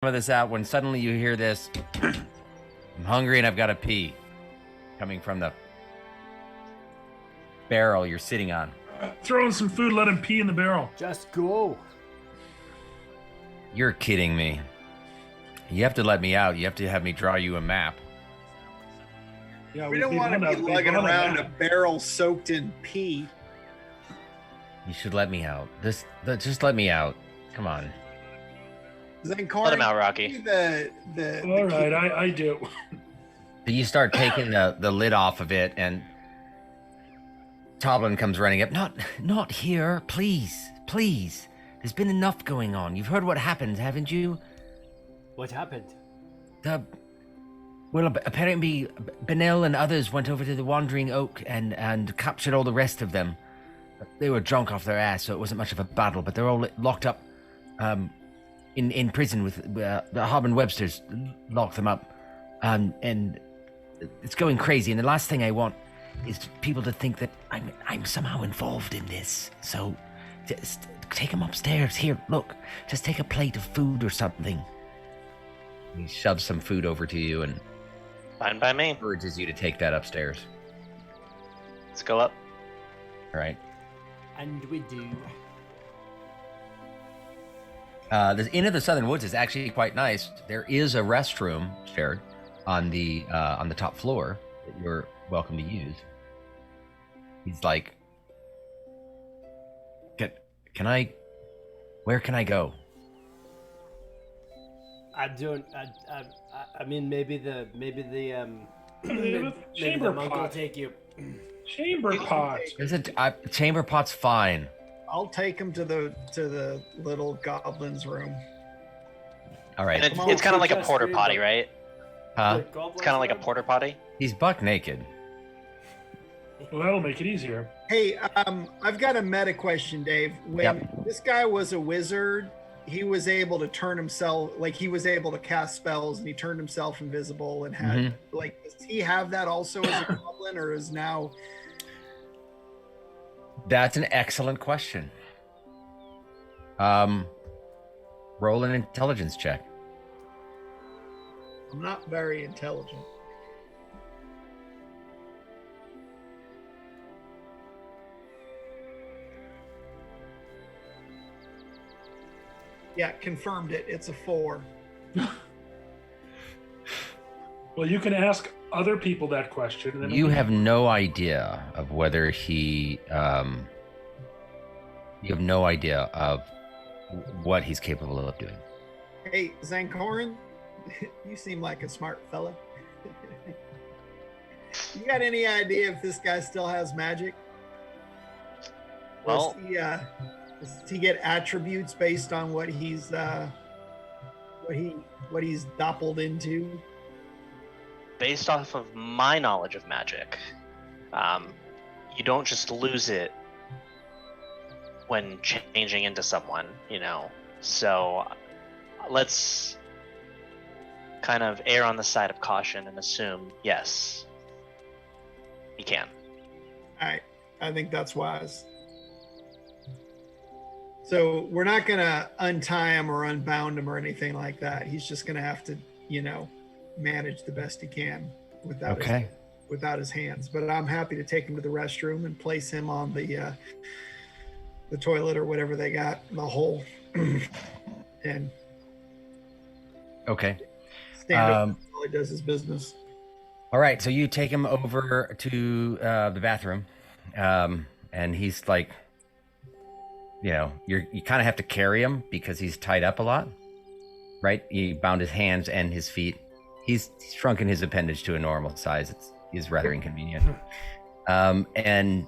of this out when suddenly you hear this. I'm hungry and I've got to pee. Coming from the barrel you're sitting on. Throw in some food, let him pee in the barrel. Just go. You're kidding me. You have to let me out. You have to have me draw you a map. Yeah, We don't want to be lugging around a barrel soaked in pee. You should let me out. Just let me out. Come on. Zankorin, Let him out, Rocky. All right, I do. So you start taking the lid off of it, and Toblin comes running up. Not here, please. There's been enough going on. You've heard what happened, haven't you? What happened? Well, apparently Benel and others went over to the Wandering Oak and captured all the rest of them. They were drunk off their ass, so it wasn't much of a battle, but they're all locked up in prison with the Harbin Websters locked them up. And it's going crazy, and the last thing I want is people to think that I'm somehow involved in this. So just take them upstairs. Here, look, just take a plate of food or something. He shoves some food over to you and Fine by me. urges you to take that upstairs. Let's go up. All right. And we do. The Inn of the Southern Woods is actually quite nice. There is a restroom shared on the top floor that you're welcome to use. He's like, where can I go? I don't. I mean, maybe the maybe Chamber the monk will pot. take you. Chamber pot. There's a chamber pot's fine. I'll take him to the little goblin's room. All right. And Come on, it's kind of like a just porter read potty, them. right? Huh? It's kind of like a porter potty. He's buck naked. Well, that'll make it easier. Hey, I've got a meta question, Dave. When this guy was a wizard, he was able to turn himself, like he was able to cast spells, and he turned himself invisible and had like, does he have that also as a goblin, or is now? That's an excellent question. Roll an intelligence check. I'm not very intelligent. Yeah, confirmed it. It's a 4. Well, you can ask other people that question. And then You have no idea of whether he. You have no idea of what he's capable of doing. Hey, Zankorin, you seem like a smart fella. You got any idea if this guy still has magic? Well, Does he get attributes based on what he's what he's doppled into? based off of my knowledge of magic, you don't just lose it when changing into someone, you know. So let's kind of err on the side of caution and assume yes, he can. I think that's wise. So we're not gonna untie him or unbound him or anything like that. He's just gonna have to, manage the best he can without his hands. But I'm happy to take him to the restroom and place him on the toilet or whatever they got, the hole, and Okay. stand up while he does his business. All right, so you take him over to the bathroom, and he's like, you kind of have to carry him because he's tied up a lot, right? He bound his hands and his feet. He's shrunken his appendage to a normal size. It's rather inconvenient. And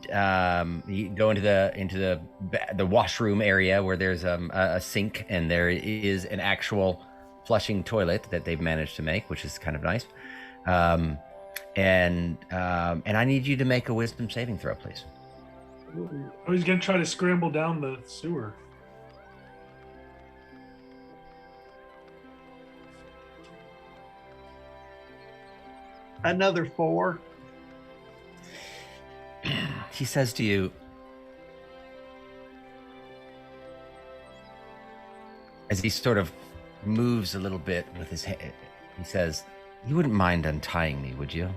you go into the washroom area where there's a sink, and there is an actual flushing toilet that they've managed to make, which is kind of nice. And I need you to make a wisdom saving throw, please. Oh, he's gonna try to scramble down the sewer. Another 4. He says to you, as he sort of moves a little bit with his head. He says, "You wouldn't mind untying me, would you?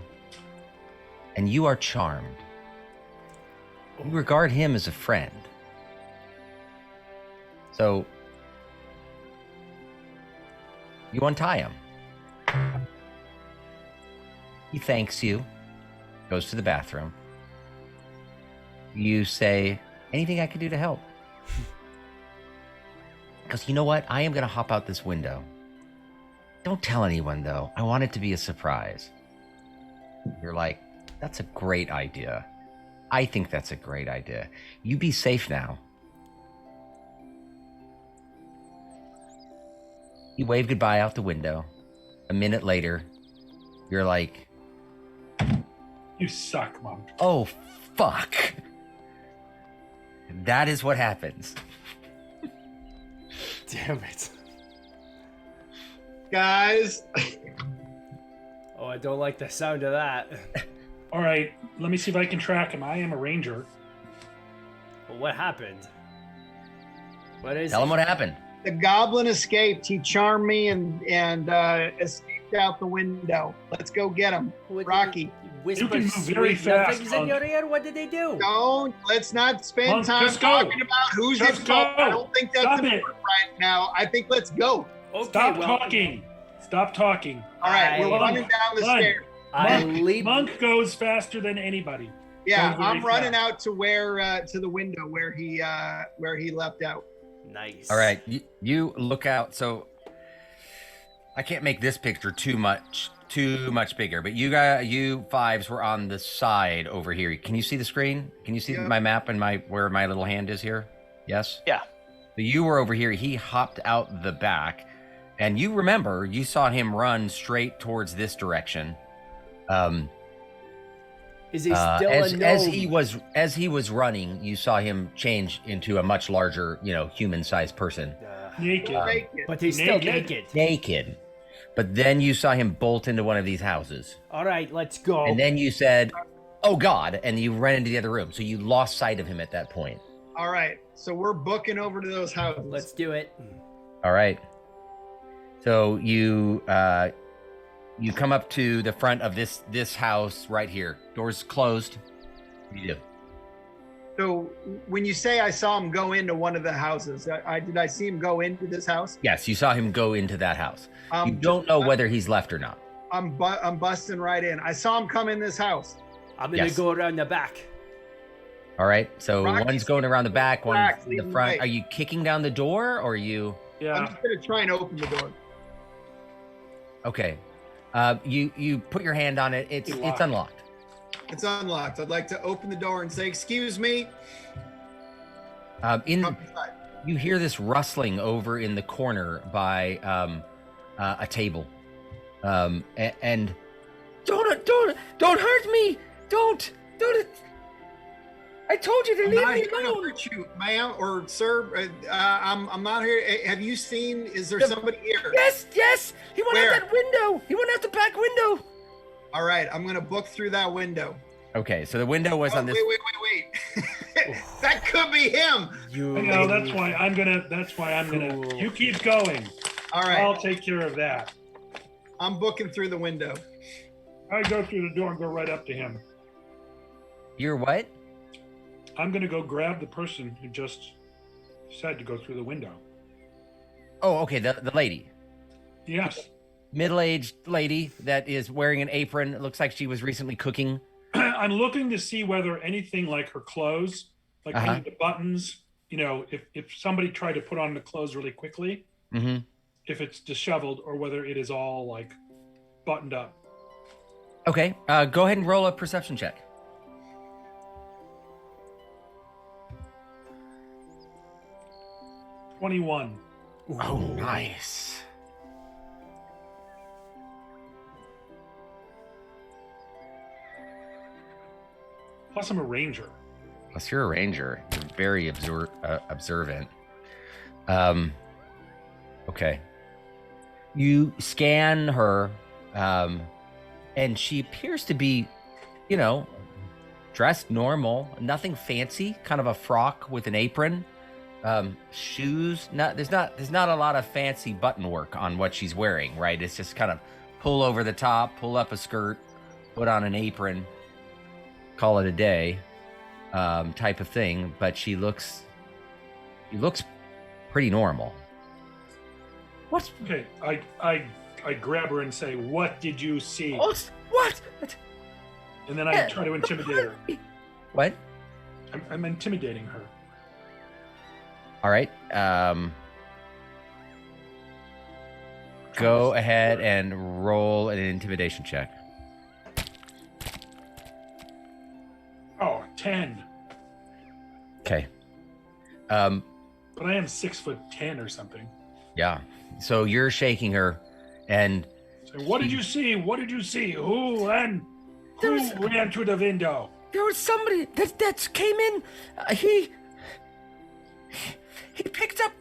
And you are charmed. You regard him as a friend. So you untie him. He thanks you, goes to the bathroom. You say, anything I can do to help? Because you know what? I am going to hop out this window. Don't tell anyone, though. I want it to be a surprise." You're like, that's a great idea. I think that's a great idea. You be safe now. You wave goodbye out the window. A minute later, you're like, You suck, Monk. oh, fuck. That is what happens. Damn it. Guys, Oh, I don't like the sound of that. All right, let me see if I can track him. I am a ranger. Well, what happened? What is Tell it? him what happened. the goblin escaped. He charmed me and escaped out the window. Let's go get him. What did Rocky. he whisper You can move very sweet fast, nothings in Monk. your ear? What did they do? Let's not spend Monk, time just go. talking about who's Just at fault. go. I don't think that's Stop it. important right now. I think let's go. Okay, Stop well, talking. Stop talking. All right, we're I- running down the Run. stairs. I Monk, leap. Monk goes faster than anybody. Yeah, Go very I'm running fast. out to where to the window where he left out. Nice. All right, you look out. So I can't make this picture too much bigger, but you fives were on the side over here. Can you see the screen? Can you see Yeah. my map and where my little hand is here? Yes? Yeah. So you were over here. He hopped out the back, and you remember you saw him run straight towards this direction. Is he still as, a gnome? as he was running, you saw him change into a much larger, human-sized person, Naked. But he's still Naked. naked. naked. But then you saw him bolt into one of these houses, All right, let's go. and then you said, "Oh God!" and you ran into the other room. So you lost sight of him at that point. All right, so we're booking over to those houses. Let's do it. All right. So you come up to the front of this house right here. Doors closed. What do you do? So when you say I saw him go into one of the houses, did I see him go into this house? Yes, you saw him go into that house. You Um, don't know whether he's left or not. I'm busting right in. I saw him come in this house. I'm gonna Yes. go around the back. All right. So Rocky's one's going around the back, one's Relax, in lead the the front. way. Are you kicking down the door or are you? I'm Yeah. just gonna try and open the door. Okay. You put your hand on it. It's Locked. unlocked. It's unlocked. I'd like to open the door and say, "Excuse me." Come Come inside. you hear this rustling over in the corner by a table, and don't hurt me! Don't! I told you to I'm leave not me here to alone. hurt you, ma'am or sir. I'm not here. Have you seen? Is there The- somebody here? Yes. He went Where? out that window. He went out the back window. All right, I'm gonna book through that window. Okay, so the window was Oh, on this. wait. That could be him. You. I know. That's why I'm gonna. Cool. You keep going. All right, I'll take care of that. I'm booking through the window. I go through the door and go right up to him. You're what? I'm gonna go grab the person who just decided to go through the window. Oh, okay. The lady, Yes. middle-aged lady that is wearing an apron. It looks like she was recently cooking. I'm looking to see whether anything like her clothes, like any of the buttons, if somebody tried to put on the clothes really quickly, Mm-hmm. if it's disheveled or whether it is all like buttoned up. Okay. Go ahead and roll a perception check. '21. Oh, nice. Plus, I'm a ranger. Plus, you're a ranger. You're very observant. Okay. You scan her, and she appears to be, dressed normal, nothing fancy. Kind of a frock with an apron, shoes. There's not a lot of fancy button work on what she's wearing, right? It's just kind of pull over the top, pull up a skirt, put on an apron, call it a day, type of thing. But she looks pretty normal. What? Okay, I grab her and say, "What did you see?" What? And then I try to intimidate her. What? I'm intimidating her. All right. Go ahead and roll an intimidation check. Oh, 10. Okay. But I am 6'10" or something. Yeah. So you're shaking her, and So what did you see? What did you see? Who ran through the window? there was somebody that came in. He picked up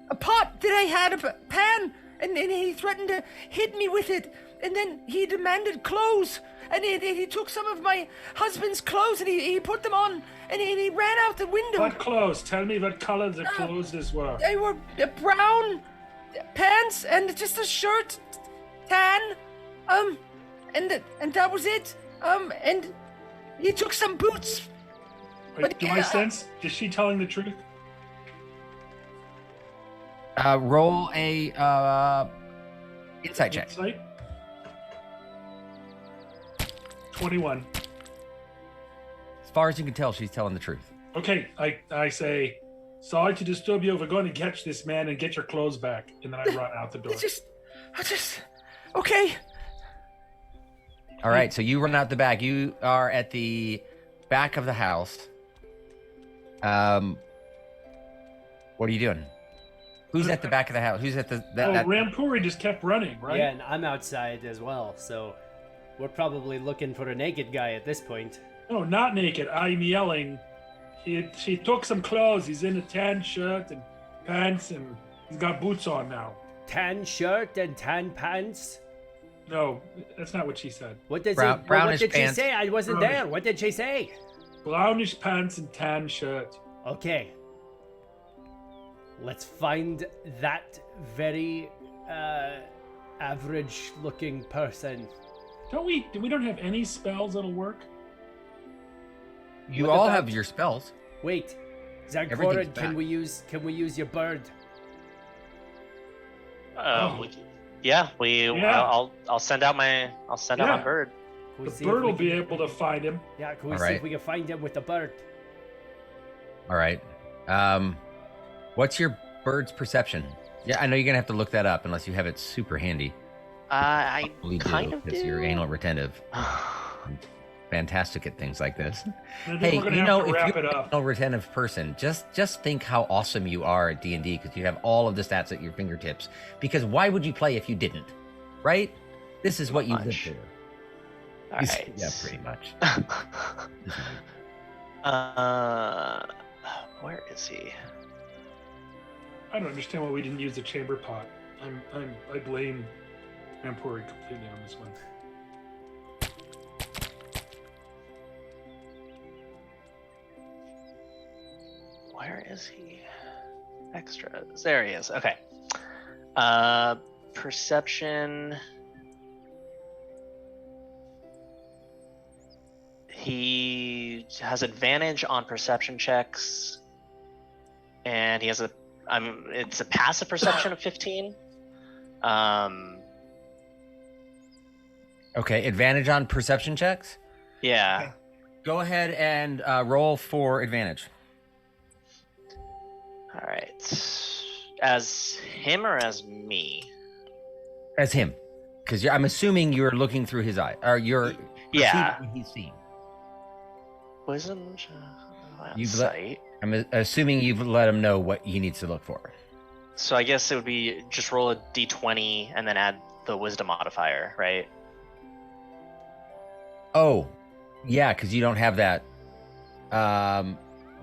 a pot that I had, a pan, and he threatened to hit me with it. And then he demanded clothes, and he took some of my husband's clothes, and he put them on, and he ran out the window. What clothes? Tell me what color the clothes this were. They were brown pants and just a shirt, tan, and that was it. And he took some boots. Wait, do I sense? Is she telling the truth? Roll a insight check. Insight? 21. As far as you can tell, she's telling the truth. Okay, I say, sorry to disturb you. We're going to catch this man and get your clothes back. And then I run out the door. Okay. All right, so you run out the back. You are at the back of the house. What are you doing? Who's at the back of the house? Who's at the... Rampuri just kept running, right? Yeah, and I'm outside as well, so we're probably looking for a naked guy at this point. No, not naked. I'm yelling. She took some clothes. He's in a tan shirt and pants, and he's got boots on now. Tan shirt and tan pants? No, that's not what she said. What did brownish she pants. say? I wasn't Brownish. there. What did she say? Brownish pants and tan shirt. Okay. Let's find that very average-looking person. We don't have any spells that'll work? You What all about- have your spells. Wait, Everything's Zagvoran, back. can we use your bird? Yeah, Yeah. I'll send out my Yeah. bird. Can we The see if bird we will be can- able to find him. Yeah, can we All see right. if we can find him with the bird? All right. What's your bird's perception? Yeah, I know you're gonna have to look that up unless you have it super handy. I Probably kind of because do. you're anal retentive. Fantastic at things like this. And I think Hey, we're gonna you have know, to if wrap you're it an up. anal retentive person, just think how awesome you are at D&D because you have all of the stats at your fingertips. Because why would you play if you didn't? Right? This is what you live Much. for. All right. Yeah, pretty much. Where is he? I don't understand why we didn't use the chamber pot. I blame Rampuri completely on this one. Where is he? Extras. There he is. Okay. Perception. He has advantage on perception checks, and he has it's a passive perception of 15. Okay, advantage on perception checks? Yeah. Go ahead and roll for advantage. All right. As him or as me? As him. Because I'm assuming you're looking through his eye. Or you're Yeah. perceiving what he's seeing. Wisdom. You've let- Sight. I'm assuming you've let him know what he needs to look for. So I guess it would be just roll a d20 and then add the wisdom modifier, right? Oh, yeah, because you don't have that.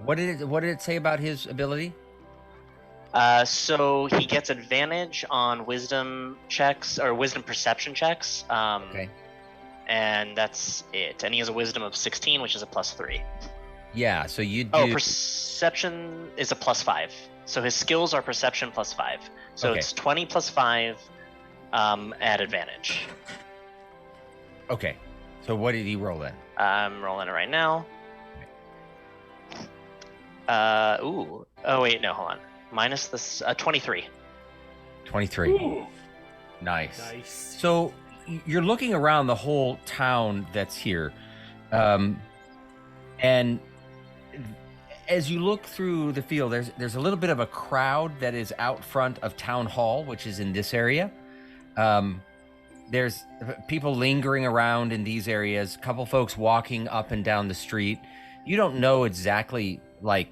What did it say about his ability? So he gets advantage on wisdom checks or wisdom perception checks. Okay. And that's it. And he has a wisdom of 16, which is a +3. Yeah, so you do. Oh, perception is a +5. So his skills are perception +5. So Okay. it's 20 +5 at advantage. Okay. So what did he roll then? I'm rolling it right now. Ooh. Oh, wait, no, hold on. Minus this 23. 23. Ooh. Nice. Nice. So you're looking around the whole town that's here. And as you look through the field, there's a little bit of a crowd that is out front of Town Hall, which is in this area. There's people lingering around in these areas, a couple folks walking up and down the street. You don't know exactly like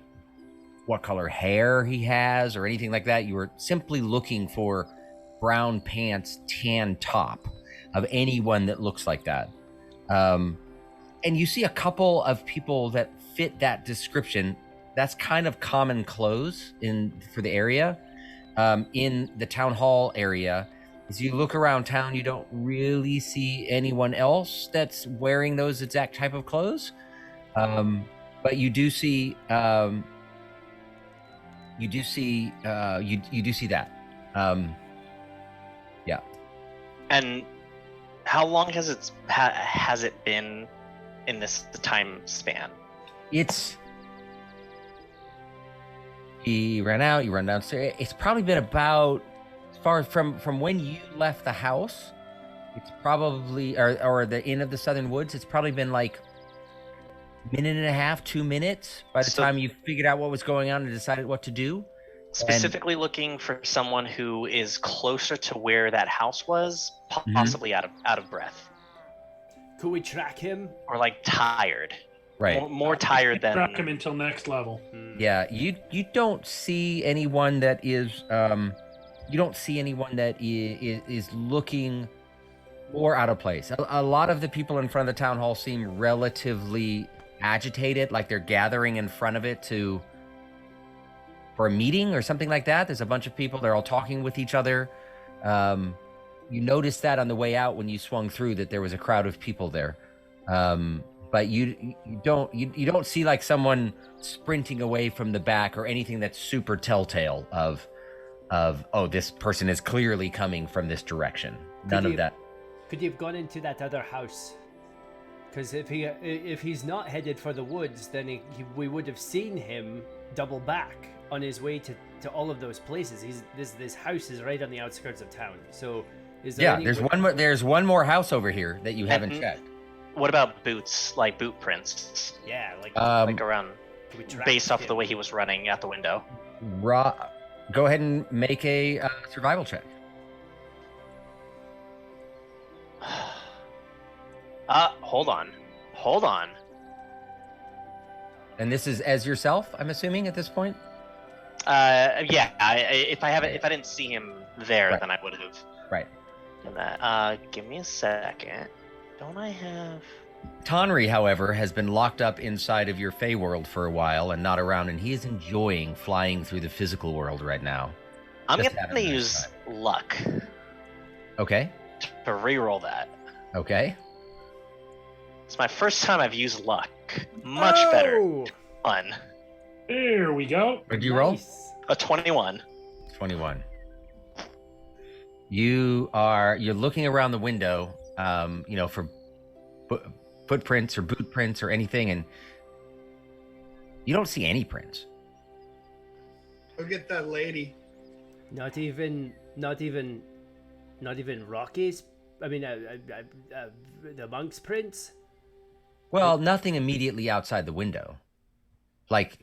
what color hair he has or anything like that. You were simply looking for brown pants, tan top of anyone that looks like that. And you see a couple of people that fit that description. That's kind of common clothes for the area. In the town hall area, as you look around town, you don't really see anyone else that's wearing those exact type of clothes. But you do see that. Yeah. And how long has it been in this time span? He ran out, you run downstairs. It's probably been about, as far as from when you left the house, it's probably, or the Inn of the Southern Woods, it's probably been like a minute and a half, 2 minutes by the time you figured out what was going on and decided what to do. Specifically looking for someone who is closer to where that house was, possibly out of breath. Could we track him? Or like tired. Right. More tired than... Track him until next level. Yeah, you don't see anyone that is is looking more out of place. A lot of the people in front of the town hall seem relatively agitated, like they're gathering in front of it for a meeting or something like that. There's a bunch of people, they're all talking with each other. You noticed that on the way out when you swung through, that there was a crowd of people there. But you don't see like someone sprinting away from the back or anything that's super telltale of oh, this person is clearly coming from this direction. None of that. Could you have gone into that other house? Because if he's not headed for the woods, then we would have seen him double back on his way to all of those places. This house is right on the outskirts of town. So is there any there's one more house over here that you haven't checked. What about boots, like boot prints? Yeah, like around, based off the way he was running out the window. Go ahead and make a survival check. Hold on. And this is as yourself, I'm assuming at this point. Yeah. If I didn't see him there, then I would have. Right. Done that. Give me a second. Don't I have... Tonri, however, has been locked up inside of your Fey world for a while and not around, and he is enjoying flying through the physical world right now. I'm going to use luck. Okay. To reroll that. Okay. It's my first time I've used luck. Much better. Fun. There we go. What did you roll? A 21. 21. You're looking around the window, for footprints or boot prints or anything, and you don't see any prints. Go get that lady. Not even Rocky's. I mean, the monk's prints. Well, nothing immediately outside the window. Like,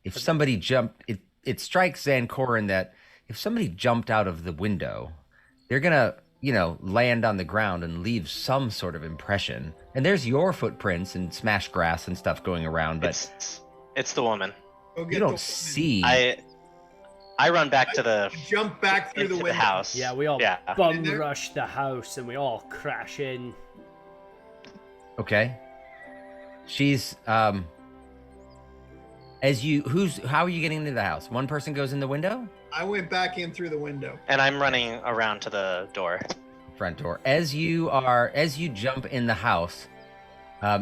if somebody jumped, it strikes Zancorin that if somebody jumped out of the window, they're gonna, land on the ground and leave some sort of impression. And there's your footprints and smashed grass and stuff going around, but it's the woman. You don't see. I run back to the... Jump back through the window. House. Yeah, we all bum rush the house and we all crash in. Okay. She's how are you getting into the house? One person goes in the window? I went back in through the window. And I'm running around to the door. Front door. As you jump in the house,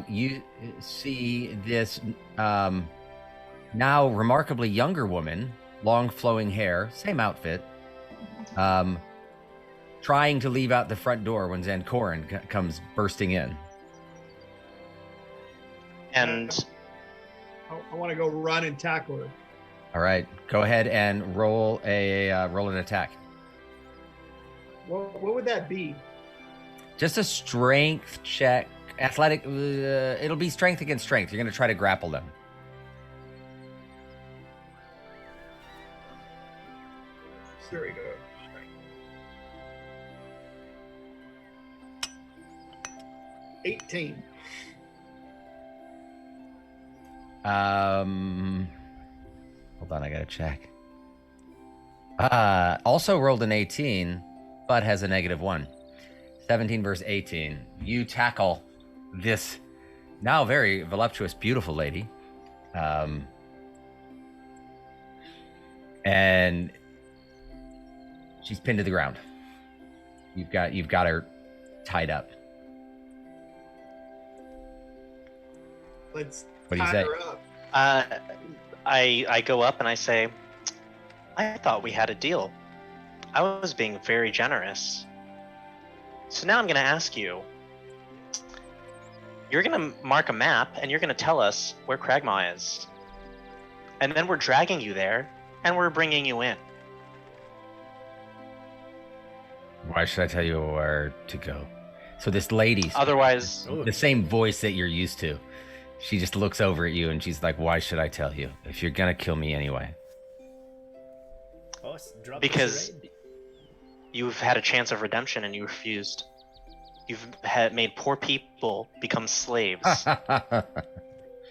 You see this now remarkably younger woman, long flowing hair, same outfit, trying to leave out the front door when Zankorin comes bursting in. And I want to go run and tackle her. All right, go ahead and roll an attack. What would that be? Just a strength check, athletic. It'll be strength against strength. You're going to try to grapple them. There we go. 18. Hold on, I gotta check. Also rolled an 18, but has a -1. 17 versus 18. You tackle this now very voluptuous, beautiful lady. And she's pinned to the ground. You've got her tied up. Let's What do you tie say? her up. I go up and I say, I thought we had a deal. I was being very generous. So now I'm going to ask you. You're going to mark a map and you're going to tell us where Cragmaw is. And then we're dragging you there and we're bringing you in. Why should I tell you where to go? So this lady, Otherwise, the same voice that you're used to, she just looks over at you and she's like, why should I tell you if you're gonna kill me anyway? Oh, drop because the charade. you've had a chance of redemption and you refused. You've made poor people become slaves.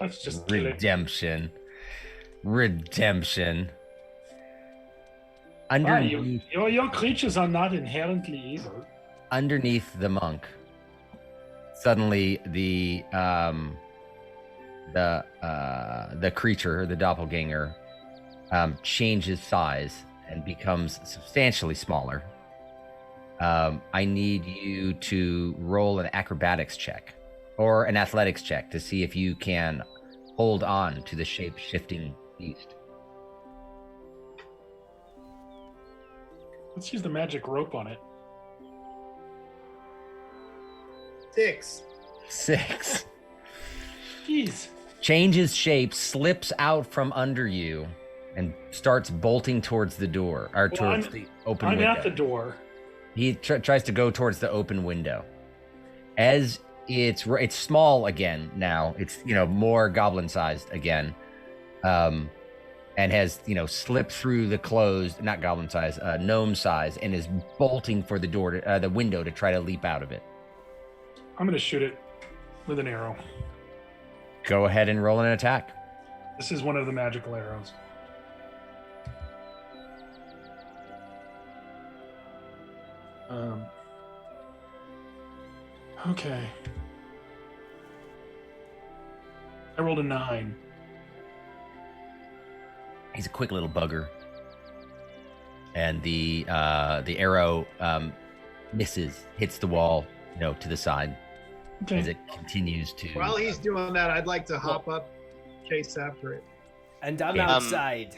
Let's just kill it. Redemption. Fine, your creatures are not inherently evil. Underneath the monk, suddenly the creature, the doppelganger, changes size and becomes substantially smaller. I need you to roll an acrobatics check or an athletics check to see if you can hold on to the shape-shifting beast. Let's use the magic rope on it. 6. 6. Jeez. Changes shape, slips out from under you, and starts bolting towards the door, or towards the open window. I'm at the door. He tries to go towards the open window. As it's small again now. It's more goblin-sized again, and has slipped through the closed, not goblin-sized, gnome size, and is bolting for the door, the window, to try to leap out of it. I'm gonna shoot it with an arrow. Go ahead and roll an attack. This is one of the magical arrows. Okay. I rolled a 9. He's a quick little bugger, and the arrow misses, hits the wall, to the side, Okay. as it continues to. While he's doing that, I'd like to hop up, chase after it. And I'm Yeah. outside.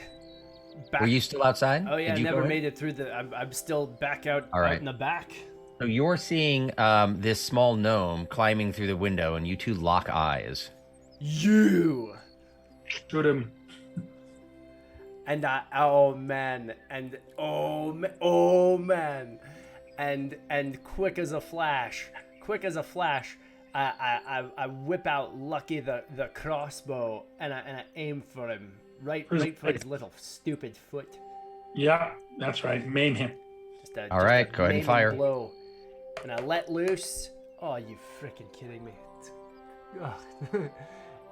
Back. Were you still outside? Oh yeah, I Did you never go in? made it through the. I'm still back out, All out right. in the back. So you're seeing this small gnome climbing through the window, and you two lock eyes. You. Shoot him. And oh man, and oh man, and quick as a flash, I whip out Lucky the crossbow and I aim for him right for his little stupid foot. Yeah, that's right. Maim him. All right, go ahead and maiming fire. Blow. And I let loose. Oh, you freaking kidding me?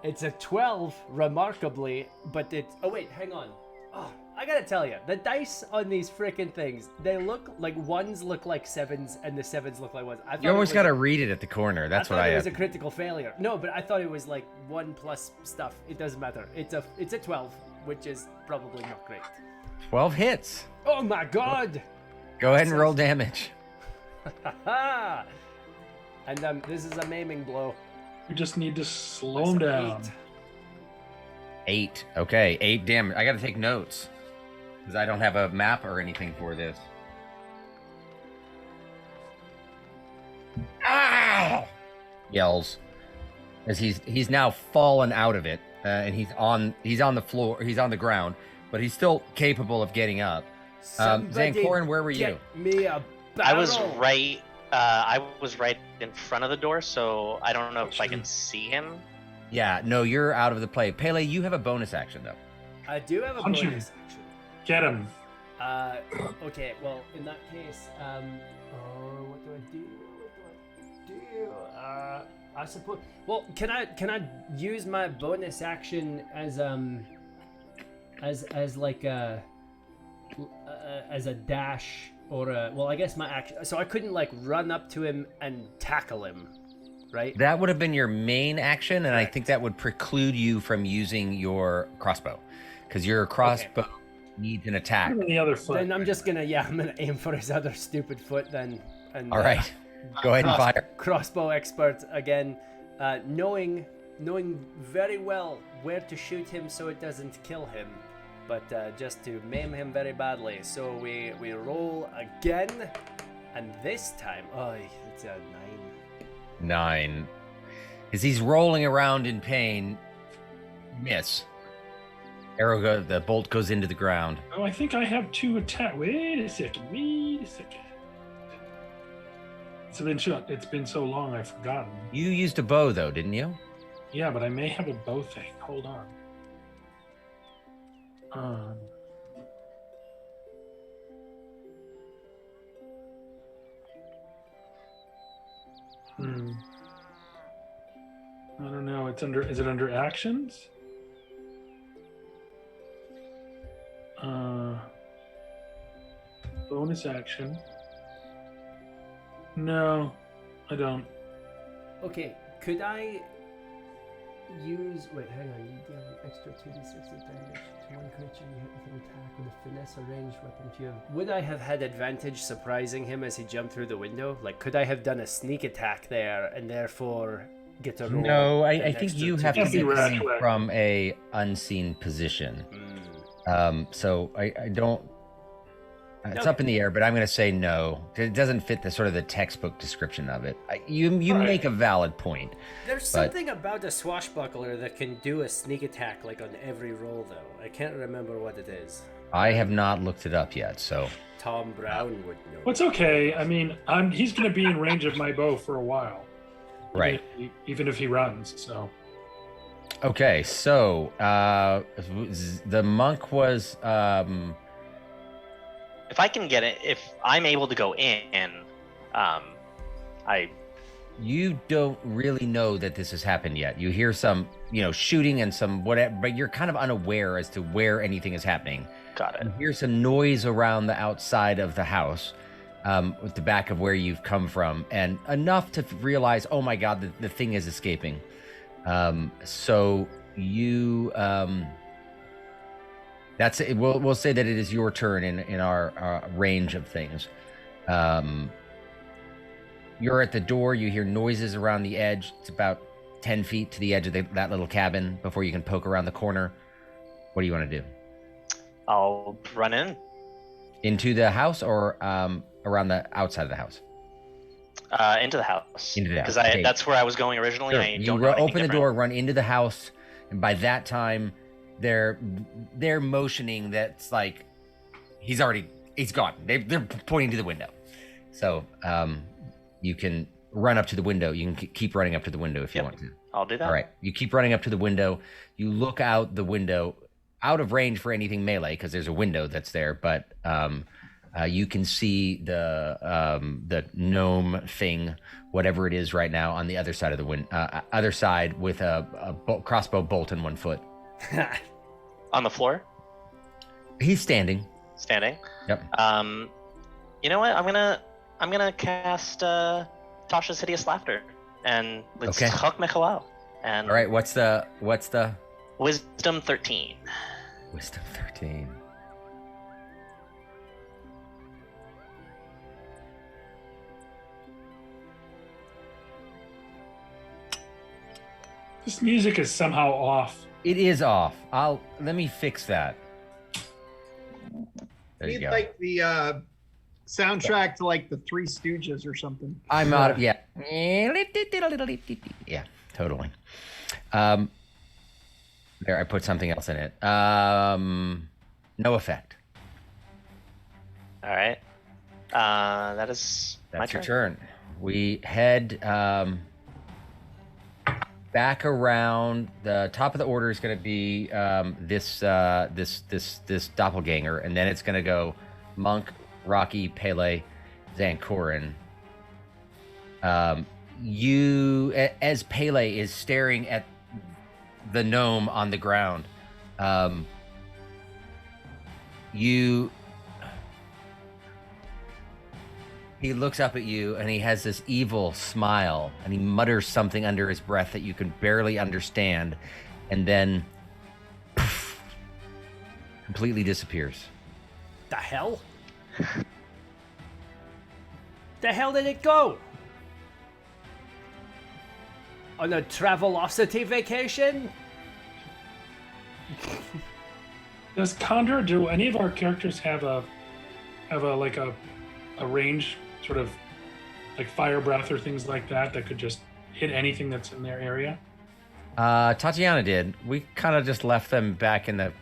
It's a 12, remarkably, but it's. Oh wait, hang on. Oh, I gotta tell you, the dice on these freaking things, they look like ones look like 7s and the 7s look like 1s. I thought You always it was- got to read it at the corner. That's what I it was have. a critical failure. No, but I thought it was like 1 plus stuff. It doesn't matter. It's a 12, which is probably not great. 12 hits. Oh my god! Go ahead and roll damage. And this is a maiming blow. We just need to slow him down. 8. Okay, 8 damage. I got to take notes because I don't have a map or anything for this. Ow! Yells as he's now fallen out of it, and he's on the floor. He's on the ground, but he's still capable of getting up. Zancorin, where were you? Me a I was barrel. right. I was right in front of the door, so I don't know if I can see him. Yeah, no, you're out of the play. Pele, you have a bonus action though. I do have a Punch him. bonus action. Get him. Okay, well, in that case, what do I do? I suppose. Well, can I use my bonus action as like a as a dash or a, well, I guess my action. So I couldn't like run up to him and tackle him, right? That would have been your main action, and I think that would preclude you from using your crossbow, because your crossbow needs an attack. Put him in the other foot. Then I'm just gonna I'm gonna aim for his other stupid foot then. And All right, go ahead and fire. Crossbow expert again, knowing very well where to shoot him so it doesn't kill him, but just to maim him very badly. So we roll again, and this time, it's a 9. 9. As he's rolling around in pain, miss. The bolt goes into the ground. Oh, I think I have 2 attack. Wait a second. It's been so long, I've forgotten. You used a bow, though, didn't you? Yeah, but I may have a bow thing. Hold on. I don't know. Is it under actions? Bonus action. No, I don't. Okay, could I use... Wait, hang on. You deal an extra 2d6 of damage to one creature you hit with an attack with a finesse or ranged weapon to you. Would I have had advantage surprising him as he jumped through the window? Like, could I have done a sneak attack there and therefore get a roll? No, I think you have to be coming correct. from a unseen position. So I don't... It's up in the air, but I'm going to say no. It doesn't fit the sort of the textbook description of it. You make a valid point. There's something about a swashbuckler that can do a sneak attack like on every roll, though. I can't remember what it is. I have not looked it up yet, so... Tom Brown would know. What's okay. I mean, he's going to be in range of my bow for a while. Right. Even if he runs, so... Okay, so the monk was... If I can get it, if I'm able to go in, You don't really know that this has happened yet. You hear some, shooting and some whatever, but you're kind of unaware as to where anything is happening. Got it. You hear some noise around the outside of the house, with the back of where you've come from, and enough to realize, oh my God, the thing is escaping. So you, that's it. We'll say that it is your turn in our range of things. You're at the door. You hear noises around the edge. It's about 10 feet to the edge of that little cabin before you can poke around the corner. What do you want to do? I'll run in. Into the house or around the outside of the house? Into the house. Into the house. Because Okay. that's where I was going originally. Sure. I You don't know anything open the different. door, run into the house, and by that time, they're motioning that's like he's gone. They're pointing to the window. So you can run up to the window. You can keep running up to the window if you want to. I'll do that. All right. You keep running up to the window. You look out the window, out of range for anything melee because there's a window that's there, but you can see the gnome thing, whatever it is right now, on the other side of the other side with a crossbow bolt in one foot. On the floor? He's standing. Standing? Yep. You know what? I'm gonna cast Tasha's Hideous Laughter. And let's Okay. Chok Mechalal. And All right. What's the Wisdom 13. Wisdom 13? This music is somehow off. It is off. Let me fix that. There you Need go. like the soundtrack to like the Three Stooges or something. I'm out of yeah. Yeah, totally. There, I put something else in it. No effect. All right. That is That's my your turn. turn. We head back around. The top of the order is going to be this doppelganger, and then it's going to go Monk, Rocky, Pele, Zankorin. You, as Pele is staring at the gnome on the ground, he looks up at you and he has this evil smile and he mutters something under his breath that you can barely understand, and then poof, completely disappears. The hell? The hell did it go? On a Travelocity vacation? Does Condor, do any of our characters have a range, sort of like fire breath or things like that could just hit anything that's in their area? Tatiana did. We kind of just left them back in the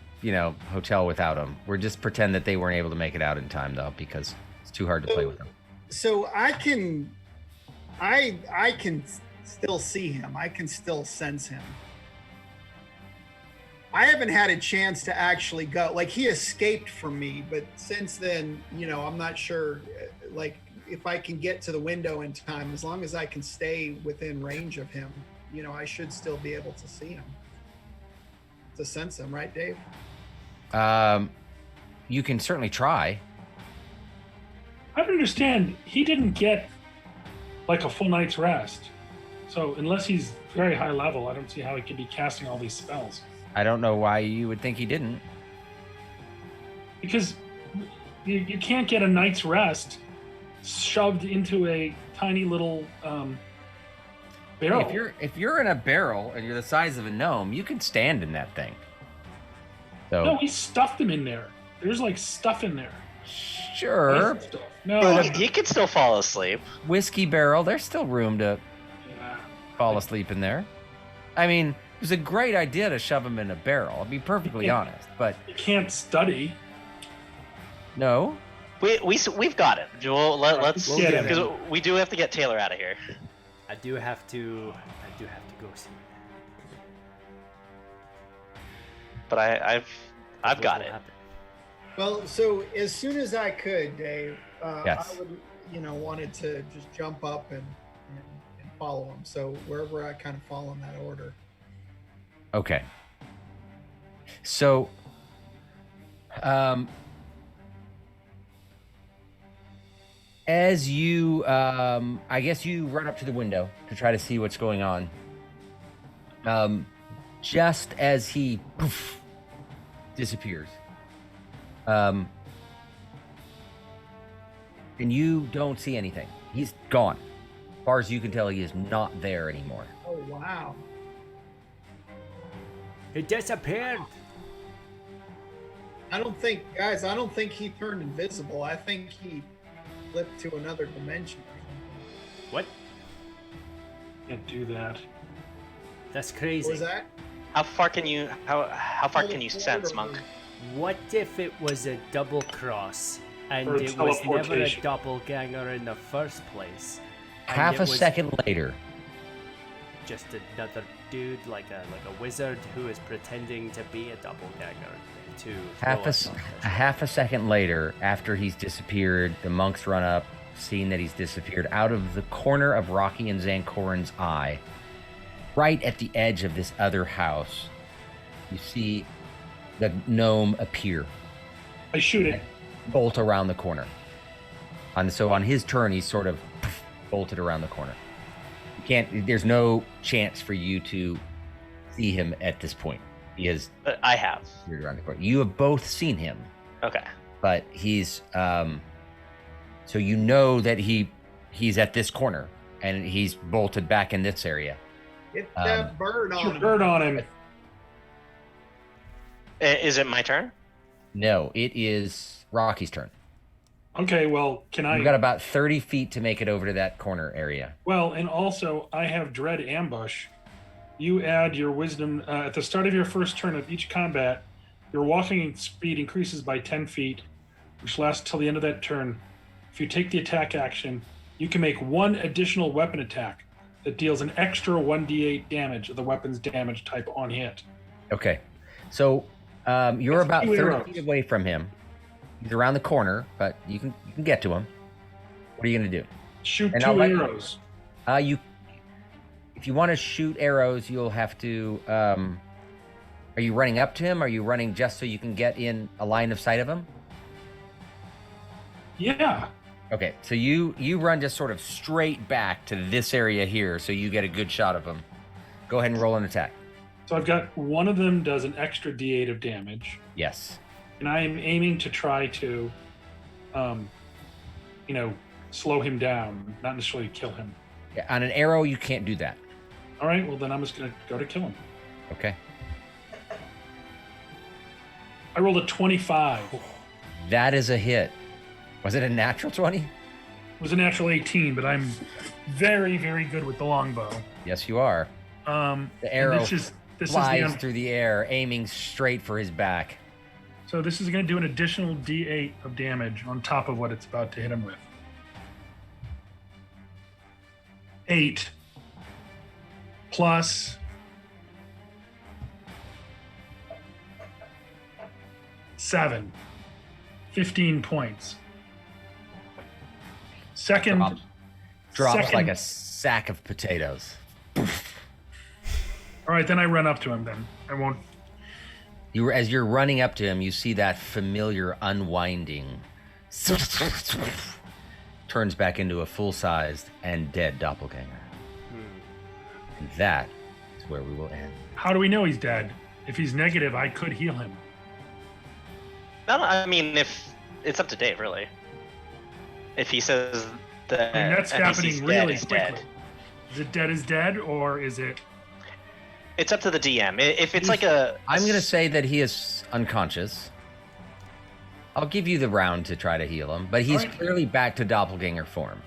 hotel without them. We're just pretend that they weren't able to make it out in time though, because it's too hard to play with them. So I can still see him. I can still sense him. I haven't had a chance to actually go. Like, he escaped from me, but since then, I'm not sure, like, if I can get to the window in time. As long as I can stay within range of him, I should still be able to see him, to sense him, right, Dave? You can certainly try. I don't understand. He didn't get like a full night's rest. So unless he's very high level, I don't see how he could be casting all these spells. I don't know why you would think he didn't. Because you can't get a night's rest shoved into a tiny little barrel. If you're in a barrel and you're the size of a gnome, you can stand in that thing. So No, he stuffed him in there. There's like stuff in there. sure, No, He could still fall asleep. whiskey barrel. There's still room to yeah. fall asleep in there. I mean, it was a great idea to shove him in a barrel. I'll be perfectly Yeah. honest, but You can't study. no. We've got it. Let's We'll get him. because we do have to get Taylor out of here. I do have to go see. But I've got it. Well, so as soon as I could, Dave, Yes. I would, wanted to just jump up and follow him. So wherever I kind of fall in that order. Okay. So, as you, I guess you run up to the window to try to see what's going on. Just as he poof, disappears, and you don't see anything. He's gone. As far as you can tell, he is not there anymore. Oh, wow. He disappeared. I don't think he turned invisible. I think he flipped to another dimension or something. What? Can't do that. That's What crazy. was that? How far can you sense, Monk? What if it was a double cross and Or it was never a teleportation. doppelganger in the first place? and Half it a was second later, Just another dude, like a wizard who is pretending to be a doppelganger to throw us off a half a second later, after he's disappeared, the monks run up, seeing that he's disappeared. Out of the corner of Rocky and Zankorin's eye, right at the edge of this other house, you see the gnome appear, I shoot it. bolt around the corner. So on his turn, he's sort of bolted around the corner. There's no chance for you to see him at this point. He is But I have. appeared around the corner. You have both seen him, Okay. but he's so you know that he's at this corner and he's bolted back in this area. Get that bird on Shoot him. bird on him. Is it my turn? No, it is Rocky's turn. Okay, well, can I? You've got about 30 feet to make it over to that corner area. Well, and also, I have Dread Ambush. You add your wisdom at the start of your first turn of each combat. Your walking speed increases by 10 feet, which lasts till the end of that turn. If you take the attack action, you can make one additional weapon attack that deals an extra 1d8 damage of the weapon's damage type on hit. Okay. So you're That's about 2 30 arrows. feet away from him. He's around the corner, but you can get to him. What are you going to do? Shoot And 2 I'll let you- arrows. If you want to shoot arrows, you'll have to. Are you running up to him? Are you running just so you can get in a line of sight of him? Yeah. Okay, so you run just sort of straight back to this area here, so you get a good shot of him. Go ahead and roll an attack. So I've got one of them does an extra d8 of damage, Yes. and I am aiming to try to, slow him down, not necessarily kill him. Yeah, on an arrow, you can't do that. All right, well then I'm just gonna go to kill him. Okay. I rolled a 25. It That is a hit. Was it a natural 20? was a natural 18, but I'm very, very good with the longbow. Yes, you are. The arrow This is Flies through the air, aiming straight for his back. So this is going to do an additional d8 of damage on top of what it's about to hit him with. 8 plus 7. 15 points. Second. Drops second- like a sack of potatoes. All right, then I run up to him. Then I won't. As you're running up to him, you see that familiar unwinding. Turns back into a full-sized and dead doppelganger. And that is where we will end. How do we know he's dead? If he's negative, I could heal him. I mean, if it's up to Dave, really. If he says that I mean, that's NPC's happening dead, really he's quickly. dead. Is it dead is dead, or is it? It's up to the DM. If it's like a, I'm going to say that he is unconscious. I'll give you the round to try to heal him, but he's Alright. clearly back to doppelganger form.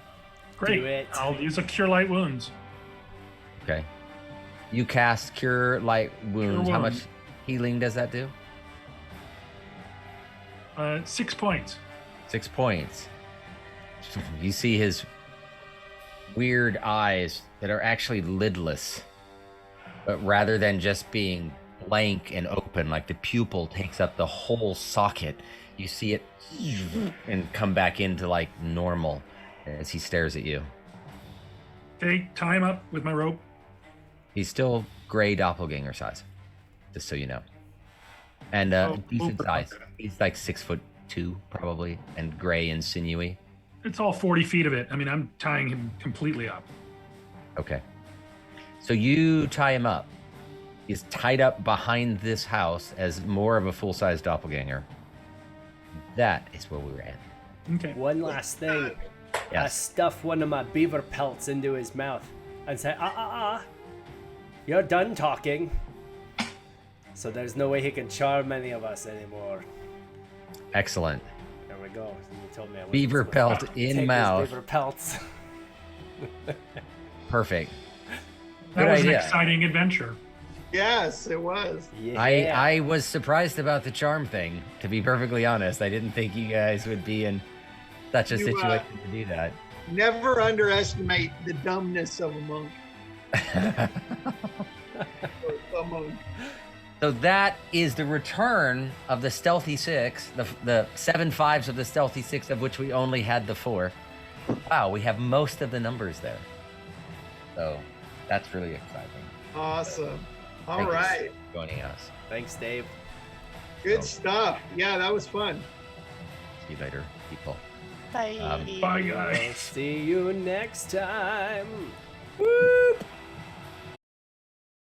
Great. Do it. I'll use a cure light wounds. Okay. You cast Cure Light Wounds. How much Wounds. healing does that do? 6 points. 6 points. You see his weird eyes that are actually lidless, but rather than just being blank and open, like the pupil takes up the whole socket, you see it and come back into like normal as he stares at you. Okay, tie him up with my rope. He's still gray doppelganger size, just so you know. And decent size. He's like 6'2" probably, and gray and sinewy. It's all 40 feet of it. I mean, I'm tying him completely up. Okay. So you tie him up. He's tied up behind this house as more of a full-size doppelganger. That is where we were at. Okay. One last thing. I Yes. stuff one of my beaver pelts into his mouth and say, you're done talking. So there's no way he can charm any of us anymore. Excellent. There we go. You told me I wasn't Beaver supposed pelt to take in his mouth. Beaver pelts. Perfect. That Good was idea. an exciting adventure. Yes, it was. Yeah. I was surprised about the charm thing, to be perfectly honest. I didn't think you guys would be in such a You, situation to do that. Never underestimate the dumbness of a monk. Or a monk. So that is the return of the Stealthy Six, the 7 5s of the Stealthy Six, of which we only had the 4. Wow, we have most of the numbers there. So that's really exciting. Awesome. All Thank you right. for joining us. Thanks, Dave. Good stuff. Yeah, that was fun. See you later, people. Bye. Bye, I'll guys. see you next time.